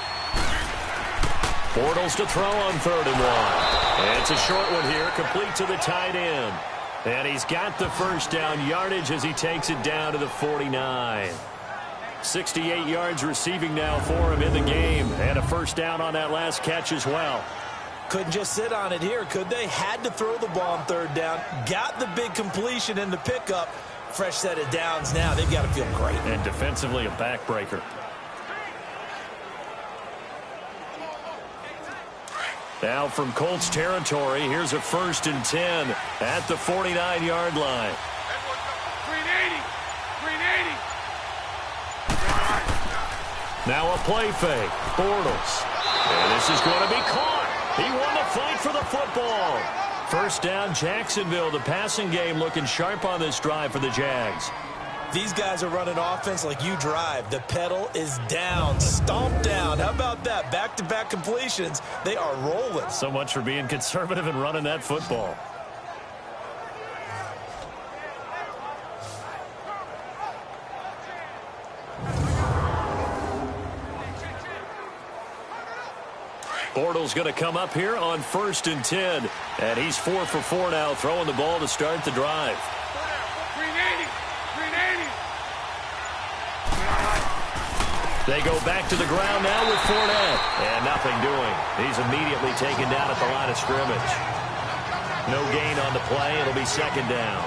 Bortles to throw on 3rd and 1. And it's a short one here, complete to the tight end. And he's got the 1st down yardage as he takes it down to the 49. 68 yards receiving now for him in the game. And a 1st down on that last catch as well. Couldn't just sit on it here, could they? Had to throw the ball on 3rd down. Got the big completion in the pickup. fresh set of downs now. They've got to feel great. And defensively, a backbreaker. Now from Colts territory, here's a 1st and 10 at the 49-yard line. 380. Now a play fake. Bortles. And this is going to be caught. He won the fight for the football. 1st down, Jacksonville. The passing game looking sharp on this drive for the Jags. These guys are running offense like you drive. The pedal is down, stomped down. How about that? Back-to-back completions. They are rolling. So much for being conservative and running that football. Bortles going to come up here on 1st and 10. And he's 4 for 4 now, throwing the ball to start the drive. 380. They go back to the ground now with Fournette. And nothing doing. He's immediately taken down at the line of scrimmage. No gain on the play. It'll be 2nd down.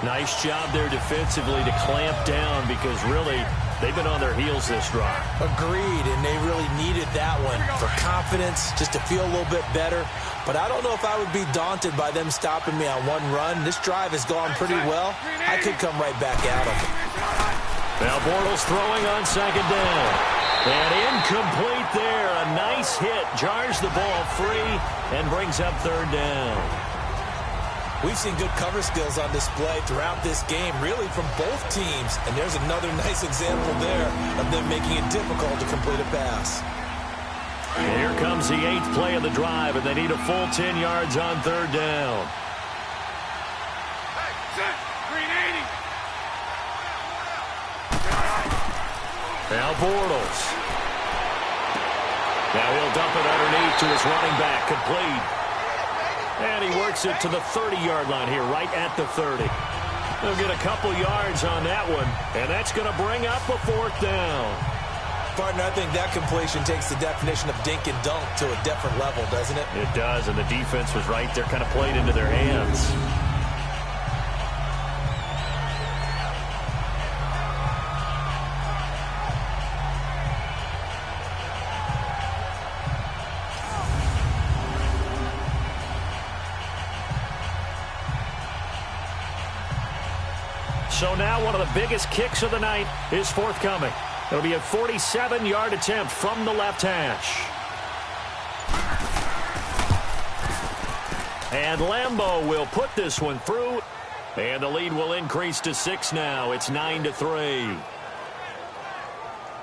Nice job there defensively to clamp down because really they've been on their heels this drive. Agreed, and they really needed that one for confidence, just to feel a little bit better. But I don't know if I would be daunted by them stopping me on one run. This drive has gone pretty well. I could come right back out of it. Now Bortles throwing on 2nd down. And incomplete there. A nice hit. Jars the ball free and brings up 3rd down. We've seen good cover skills on display throughout this game, really from both teams. And there's another nice example there of them making it difficult to complete a pass. And here comes the 8th play of the drive, and they need a full 10 yards on 3rd down. Now Bortles. Now he'll dump it underneath to his running back, complete. And he works it to the 30-yard line here, right at the 30. They'll get a couple yards on that one, and that's going to bring up a 4th down. Partner, I think that completion takes the definition of dink and dunk to a different level, doesn't it? It does, and the defense was right there, kind of played into their hands. So now one of the biggest kicks of the night is forthcoming. It'll be a 47-yard attempt from the left hash. And Lambeau will put this one through. And the lead will increase to 6 now. It's 9-3.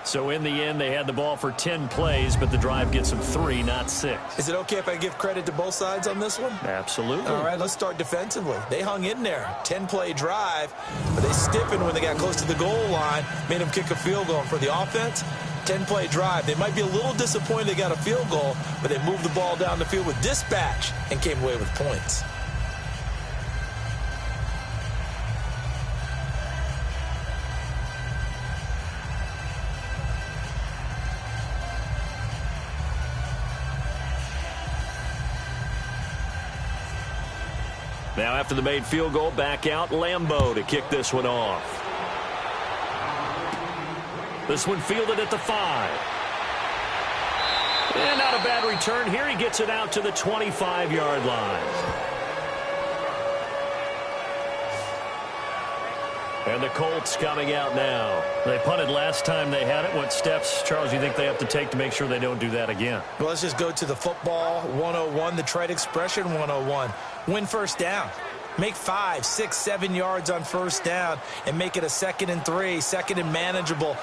So in the end, they had the ball for 10 plays, but the drive gets them 3, not 6. Is it okay if I give credit to both sides on this one? Absolutely. All right, let's start defensively. They hung in there. 10-play drive, but they stiffened when they got close to the goal line, made them kick a field goal. For the offense, 10-play drive. They might be a little disappointed they got a field goal, but they moved the ball down the field with dispatch and came away with points. Now after the made field goal, back out Lambeau to kick this one off. This one fielded at the 5. And not a bad return here. He gets it out to the 25-yard line. And the Colts coming out now. They punted last time they had it. What steps, Charles, do you think they have to take to make sure they don't do that again? Well, let's just go to the football 101, the trite expression 101. Win 1st down. Make 5, 6, 7 yards on 1st down and make it a 2nd and 3, 2nd and manageable.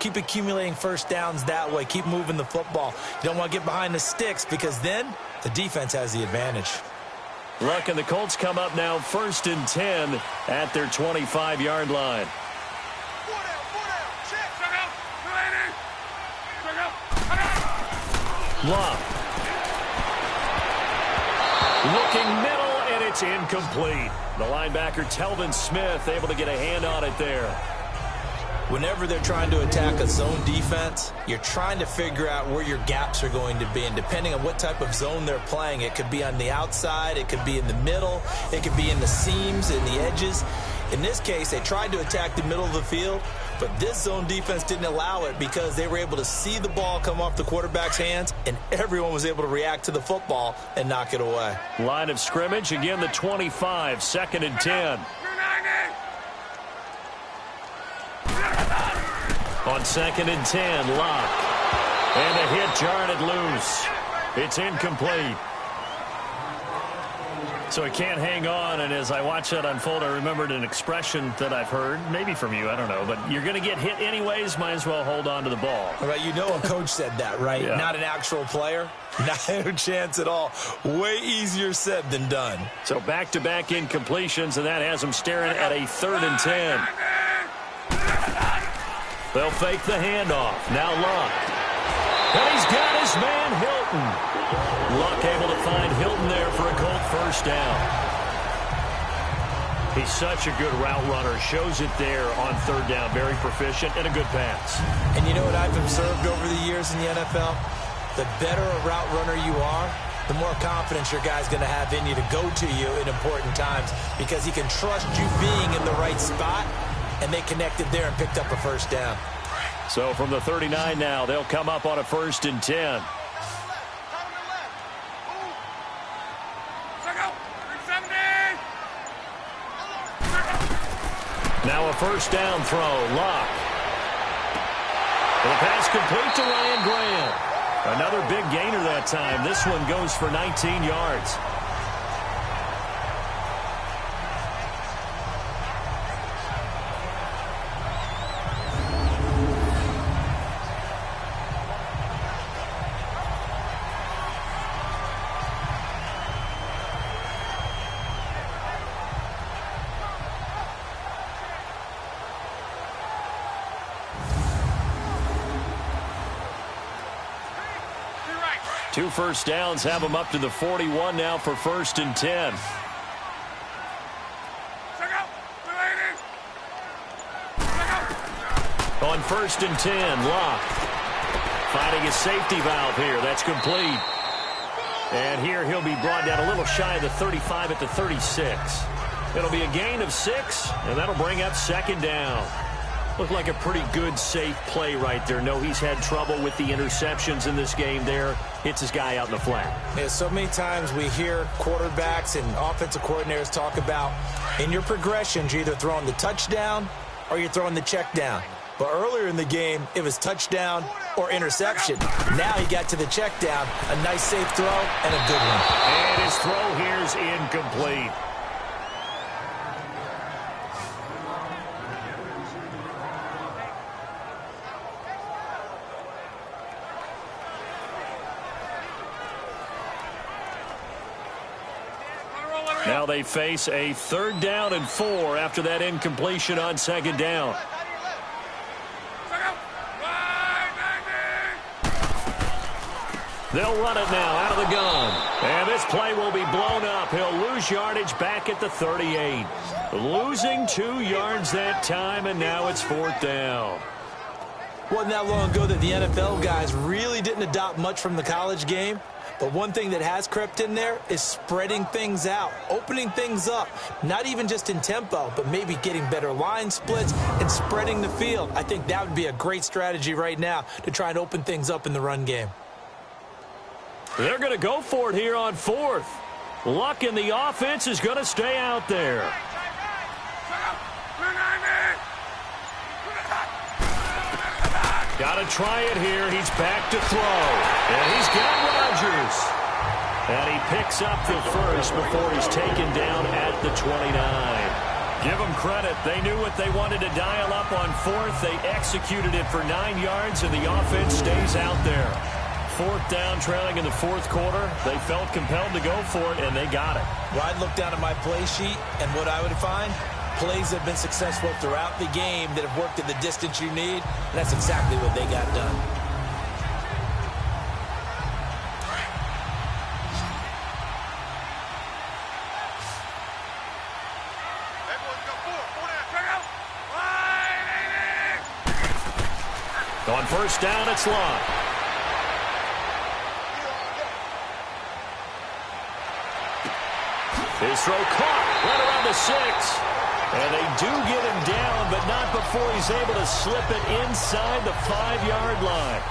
Keep accumulating 1st downs that way. Keep moving the football. You don't want to get behind the sticks because then the defense has the advantage. Look, and the Colts come up now 1st and 10 at their 25-yard line. Love. Looking middle, and it's incomplete. The linebacker, Telvin Smith, able to get a hand on it there. Whenever they're trying to attack a zone defense, you're trying to figure out where your gaps are going to be. And depending on what type of zone they're playing, it could be on the outside, it could be in the middle, it could be in the seams, in the edges. In this case, they tried to attack the middle of the field, but this zone defense didn't allow it because they were able to see the ball come off the quarterback's hands, and everyone was able to react to the football and knock it away. Line of scrimmage, again the 25, 2nd and 10. On 2nd and 10, Locke. And a hit jarred loose. It's incomplete. So he can't hang on, and as I watch that unfold, I remembered an expression that I've heard, maybe from you, I don't know, but you're going to get hit anyways, might as well hold on to the ball. Right, you know a coach said that, right? Yeah. Not an actual player. No chance at all. Way easier said than done. So back-to-back incompletions, and that has him staring at a 3rd and 10. They'll fake the handoff. Now Luck. And he's got his man Hilton. Luck able to find Hilton there for a Colt first down. He's such a good route runner. Shows it there on 3rd down. Very proficient and a good pass. And you know what I've observed over the years in the NFL? The better a route runner you are, the more confidence your guy's going to have in you to go to you in important times because he can trust you being in the right spot, and they connected there and picked up a first down. So from the 39 now, they'll come up on a 1st and 10. Now a first down throw. Locke. The pass complete to Ryan Graham. Another big gainer that time. This one goes for 19 yards. Two first downs have them up to the 41 now for 1st and 10. On 1st and 10, Locke finding a safety valve here. That's complete. And here he'll be brought down a little shy of the 35 at the 36. It'll be a gain of 6, and that'll bring up 2nd down. Looked like a pretty good, safe play right there. No, he's had trouble with the interceptions in this game there. Hits his guy out in the flat. Yeah, so many times we hear quarterbacks and offensive coordinators talk about in your progressions, you're either throwing the touchdown or you're throwing the check down. But earlier in the game, it was touchdown or interception. Now he got to the check down, a nice safe throw, and a good one. And his throw here is incomplete. Now they face a 3rd down and 4 after that incompletion on 2nd down. They'll run it now out of the gun. And this play will be blown up. He'll lose yardage back at the 38. Losing 2 yards that time, and now it's 4th down. Wasn't that long ago that the NFL guys really didn't adopt much from the college game. But one thing that has crept in there is spreading things out, opening things up, not even just in tempo, but maybe getting better line splits and spreading the field. I think that would be a great strategy right now to try and open things up in the run game. They're going to go for it here on 4th. Luck in the offense is going to stay out there. Got to try it here. He's back to throw. And he's got Rodgers. And he picks up the first before he's taken down at the 29. Give them credit. They knew what they wanted to dial up on 4th. They executed it for 9 yards, and the offense stays out there. 4th down, trailing in the 4th quarter. They felt compelled to go for it, and they got it. Well, I'd look down at my play sheet, and what I would find, plays have been successful throughout the game that have worked at the distance you need, and that's exactly what they got done. On 1st down, it's Locke. His throw caught right around the 6. And they do get him down, but not before he's able to slip it inside the 5-yard line.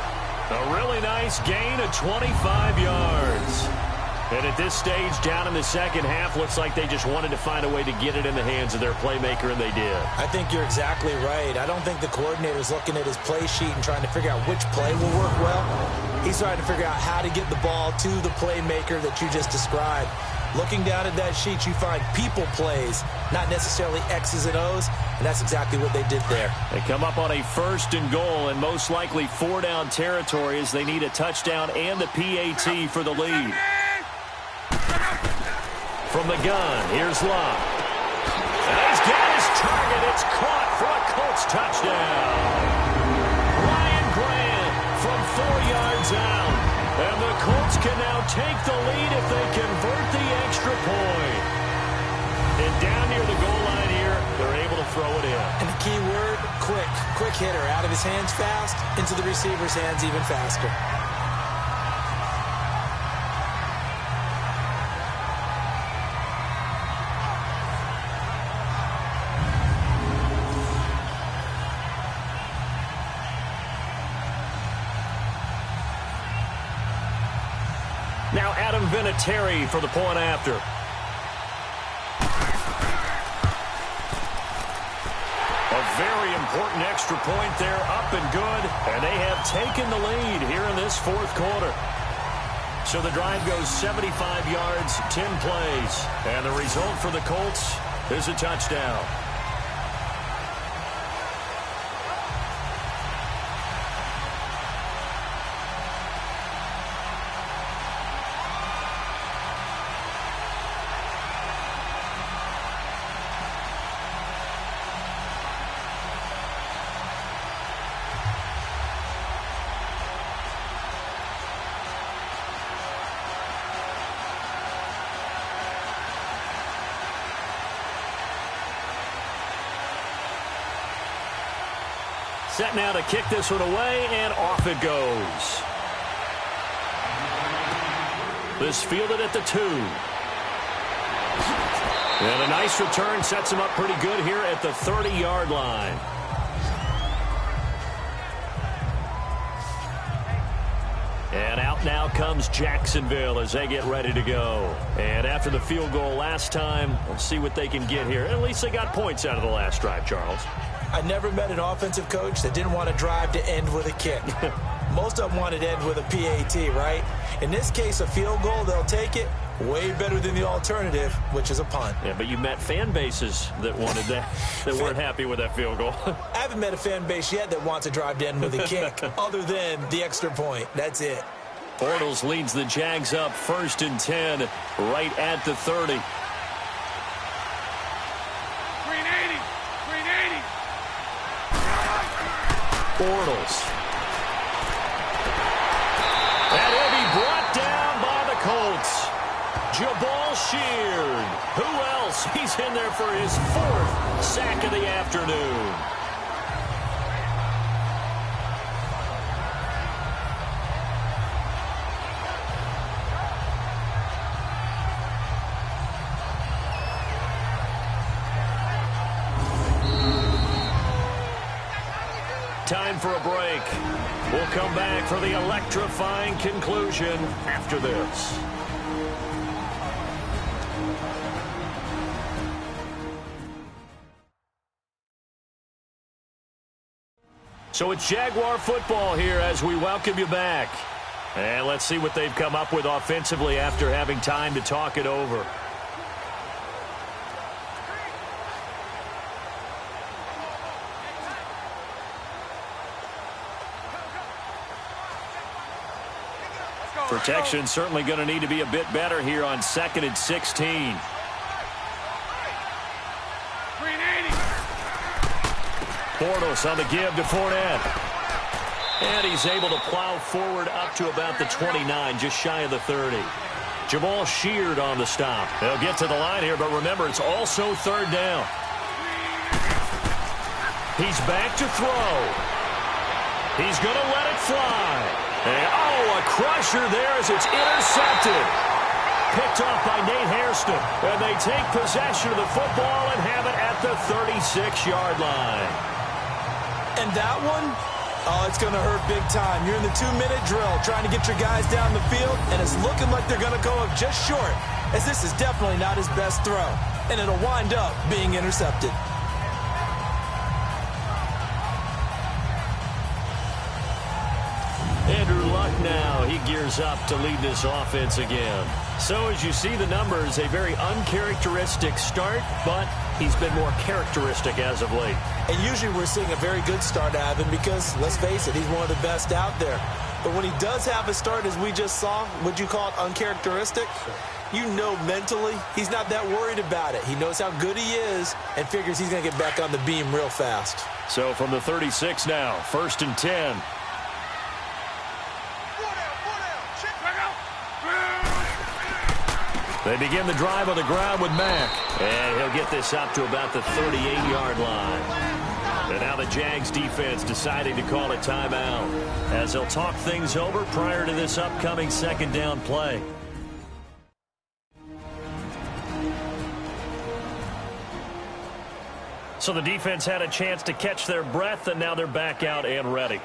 A really nice gain of 25 yards. And at this stage, down in the second half, looks like they just wanted to find a way to get it in the hands of their playmaker, and they did. I think you're exactly right. I don't think the coordinator's looking at his play sheet and trying to figure out which play will work well. He's trying to figure out how to get the ball to the playmaker that you just described. Looking down at that sheet, you find people plays, not necessarily X's and O's, and that's exactly what they did there. They come up on a 1st and goal, and most likely 4-down territory as they need a touchdown and the PAT for the lead. From the gun, here's Love. And he's got his target. It's caught for a Colts touchdown. Ryan Grant from 4 yards out. And the Colts can now take the lead if they convert the extra point. And down near the goal line here, they're able to throw it in. And the key word, quick. Quick hitter. Out of his hands fast, into the receiver's hands even faster. Now Adam Vinatieri for the point after. A very important extra point there, up and good. And they have taken the lead here in this 4th quarter. So the drive goes 75 yards, 10 plays. And the result for the Colts is a touchdown. Set now to kick this one away, and off it goes. This fielded at the 2. And a nice return sets him up pretty good here at the 30-yard line. And out now comes Jacksonville as they get ready to go. And after the field goal last time, we'll see what they can get here. At least they got points out of the last drive, Charles. I never met an offensive coach that didn't want to drive to end with a kick. Most of them wanted to end with a PAT, right? In this case, a field goal, they'll take it. Way better than the alternative, which is a punt. Yeah, but you met fan bases that wanted that, that weren't happy with that field goal. I haven't met a fan base yet that wants to drive to end with a kick, other than the extra point. That's it. Bortles leads the Jags up 1st and 10, right at the 30. Bortles. And he'll be brought down by the Colts. Jabal Sheard. Who else? He's in there for his 4th sack of the afternoon. Time for a break. We'll come back for the electrifying conclusion after this. So it's Jaguar football here as we welcome you back. And let's see what they've come up with offensively after having time to talk it over. Protection certainly going to need to be a bit better here on 2nd and 16. Bortles on the give to Fournette. And he's able to plow forward up to about the 29, just shy of the 30. Jabal Sheard on the stop. They'll get to the line here, but remember, it's also 3rd down. He's back to throw. He's going to let it fly. And, oh, a crusher there as it's intercepted. picked off by Nate Hairston. And they take possession of the football and have it at the 36-yard line. And that one, oh, it's going to hurt big time. You're in the 2-minute drill trying to get your guys down the field, and it's looking like they're going to go up just short, as this is definitely not his best throw. And it'll wind up being intercepted. Andrew Luck now, he gears up to lead this offense again. So as you see the numbers, a very uncharacteristic start, but he's been more characteristic as of late. And usually we're seeing a very good start out of him because, let's face it, he's one of the best out there. But when he does have a start, as we just saw, would you call it uncharacteristic? You know mentally he's not that worried about it. He knows how good he is and figures he's going to get back on the beam real fast. So from the 36 now, 1st and 10. They begin the drive on the ground with Mack. And he'll get this up to about the 38-yard line. And now the Jags defense deciding to call a timeout as they'll talk things over prior to this upcoming 2nd down play. So the defense had a chance to catch their breath, and now they're back out and ready.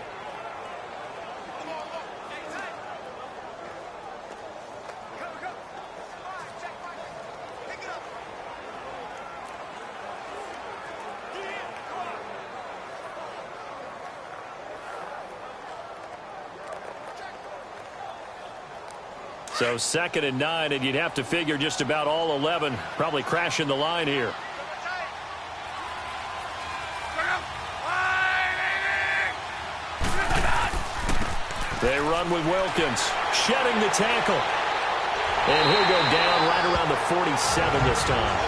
So 2nd and 9, and you'd have to figure just about all 11 probably crashing the line here. They run with Wilkins, shedding the tackle. And he'll go down right around the 47 this time.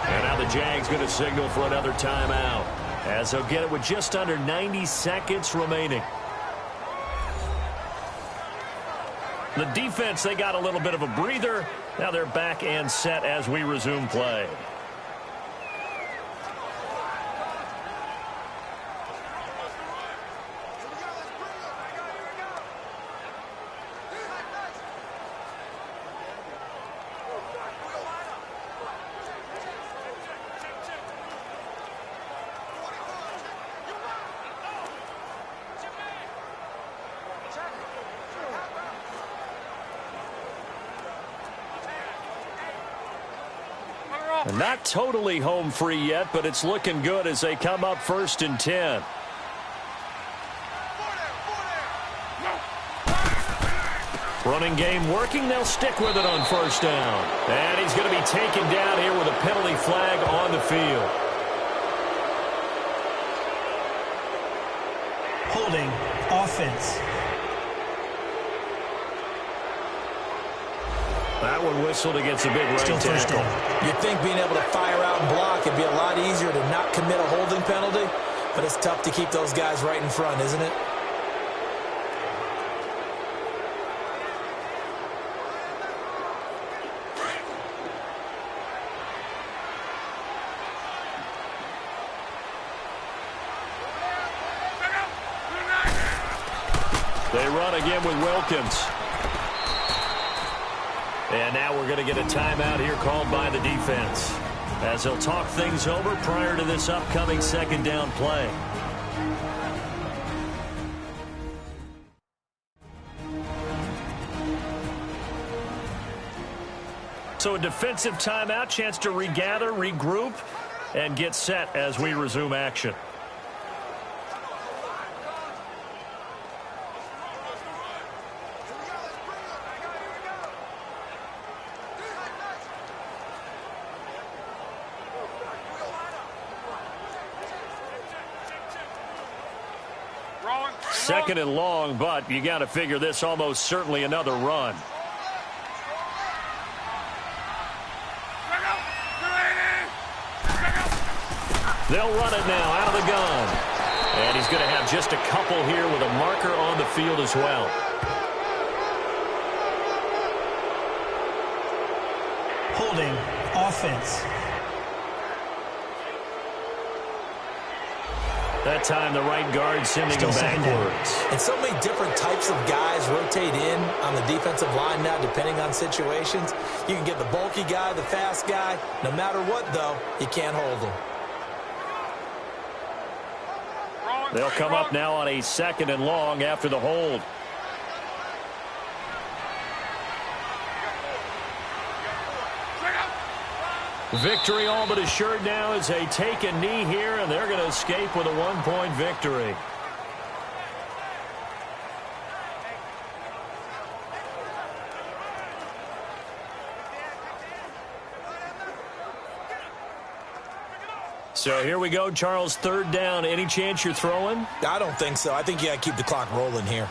And now the Jags going to signal for another timeout as they'll get it with just under 90 seconds remaining. The defense, they got a little bit of a breather. Now they're back and set as we resume play. Not totally home free yet, but it's looking good as they come up 1st and 10. Running game working. They'll stick with it on 1st down. And he's going to be taken down here with a penalty flag on the field. Holding offense. That one whistled against a big right tackle. You'd think being able to fire out and block would be a lot easier to not commit a holding penalty, but it's tough to keep those guys right in front, isn't it? They run again with Wilkins. And now we're going to get a timeout here called by the defense as they'll talk things over prior to this upcoming 2nd down play. So a defensive timeout, chance to regather, regroup, and get set as we resume action. Second and long, but you got to figure this almost certainly another run. They'll run it now out of the gun. And he's going to have just a couple here with a marker on the field as well. Holding offense. That time the right guard sending him backwards. And so many different types of guys rotate in on the defensive line now, depending on situations. You can get the bulky guy, the fast guy. No matter what, though, you can't hold them. They'll come up now on a 2nd and long after the hold. Victory all but assured now as they take a knee here, and they're going to escape with a 1-point victory. So here we go, Charles, 3rd down. Any chance you're throwing? I don't think so. I think you got to keep the clock rolling here.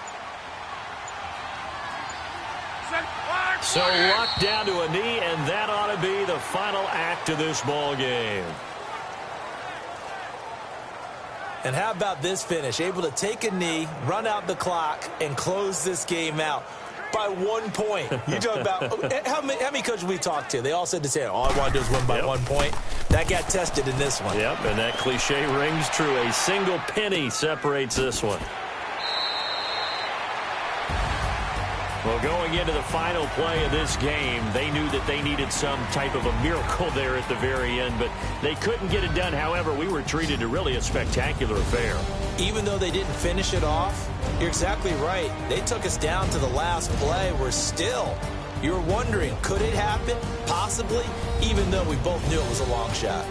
So locked down to a knee, and that ought to be the final act of this ball game. And how about this finish? Able to take a knee, run out the clock, and close this game out by 1 point. You talk about how many coaches we talked to? They all said the same. All I want to do is win by 1 point. That got tested in this one. Yep, and that cliche rings true. A single penny separates this one. Well, going into the final play of this game, they knew that they needed some type of a miracle there at the very end, but they couldn't get it done. However, we were treated to really a spectacular affair. Even though they didn't finish it off, you're exactly right. They took us down to the last play. You were wondering, could it happen? Possibly, even though we both knew it was a long shot.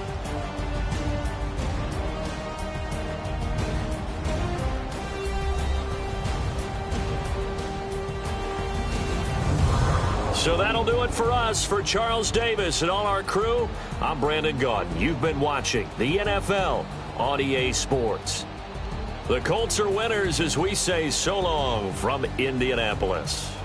So that'll do it for us. For Charles Davis and all our crew, I'm Brandon Gaudin. You've been watching the NFL on EA Sports. The Colts are winners as we say so long from Indianapolis.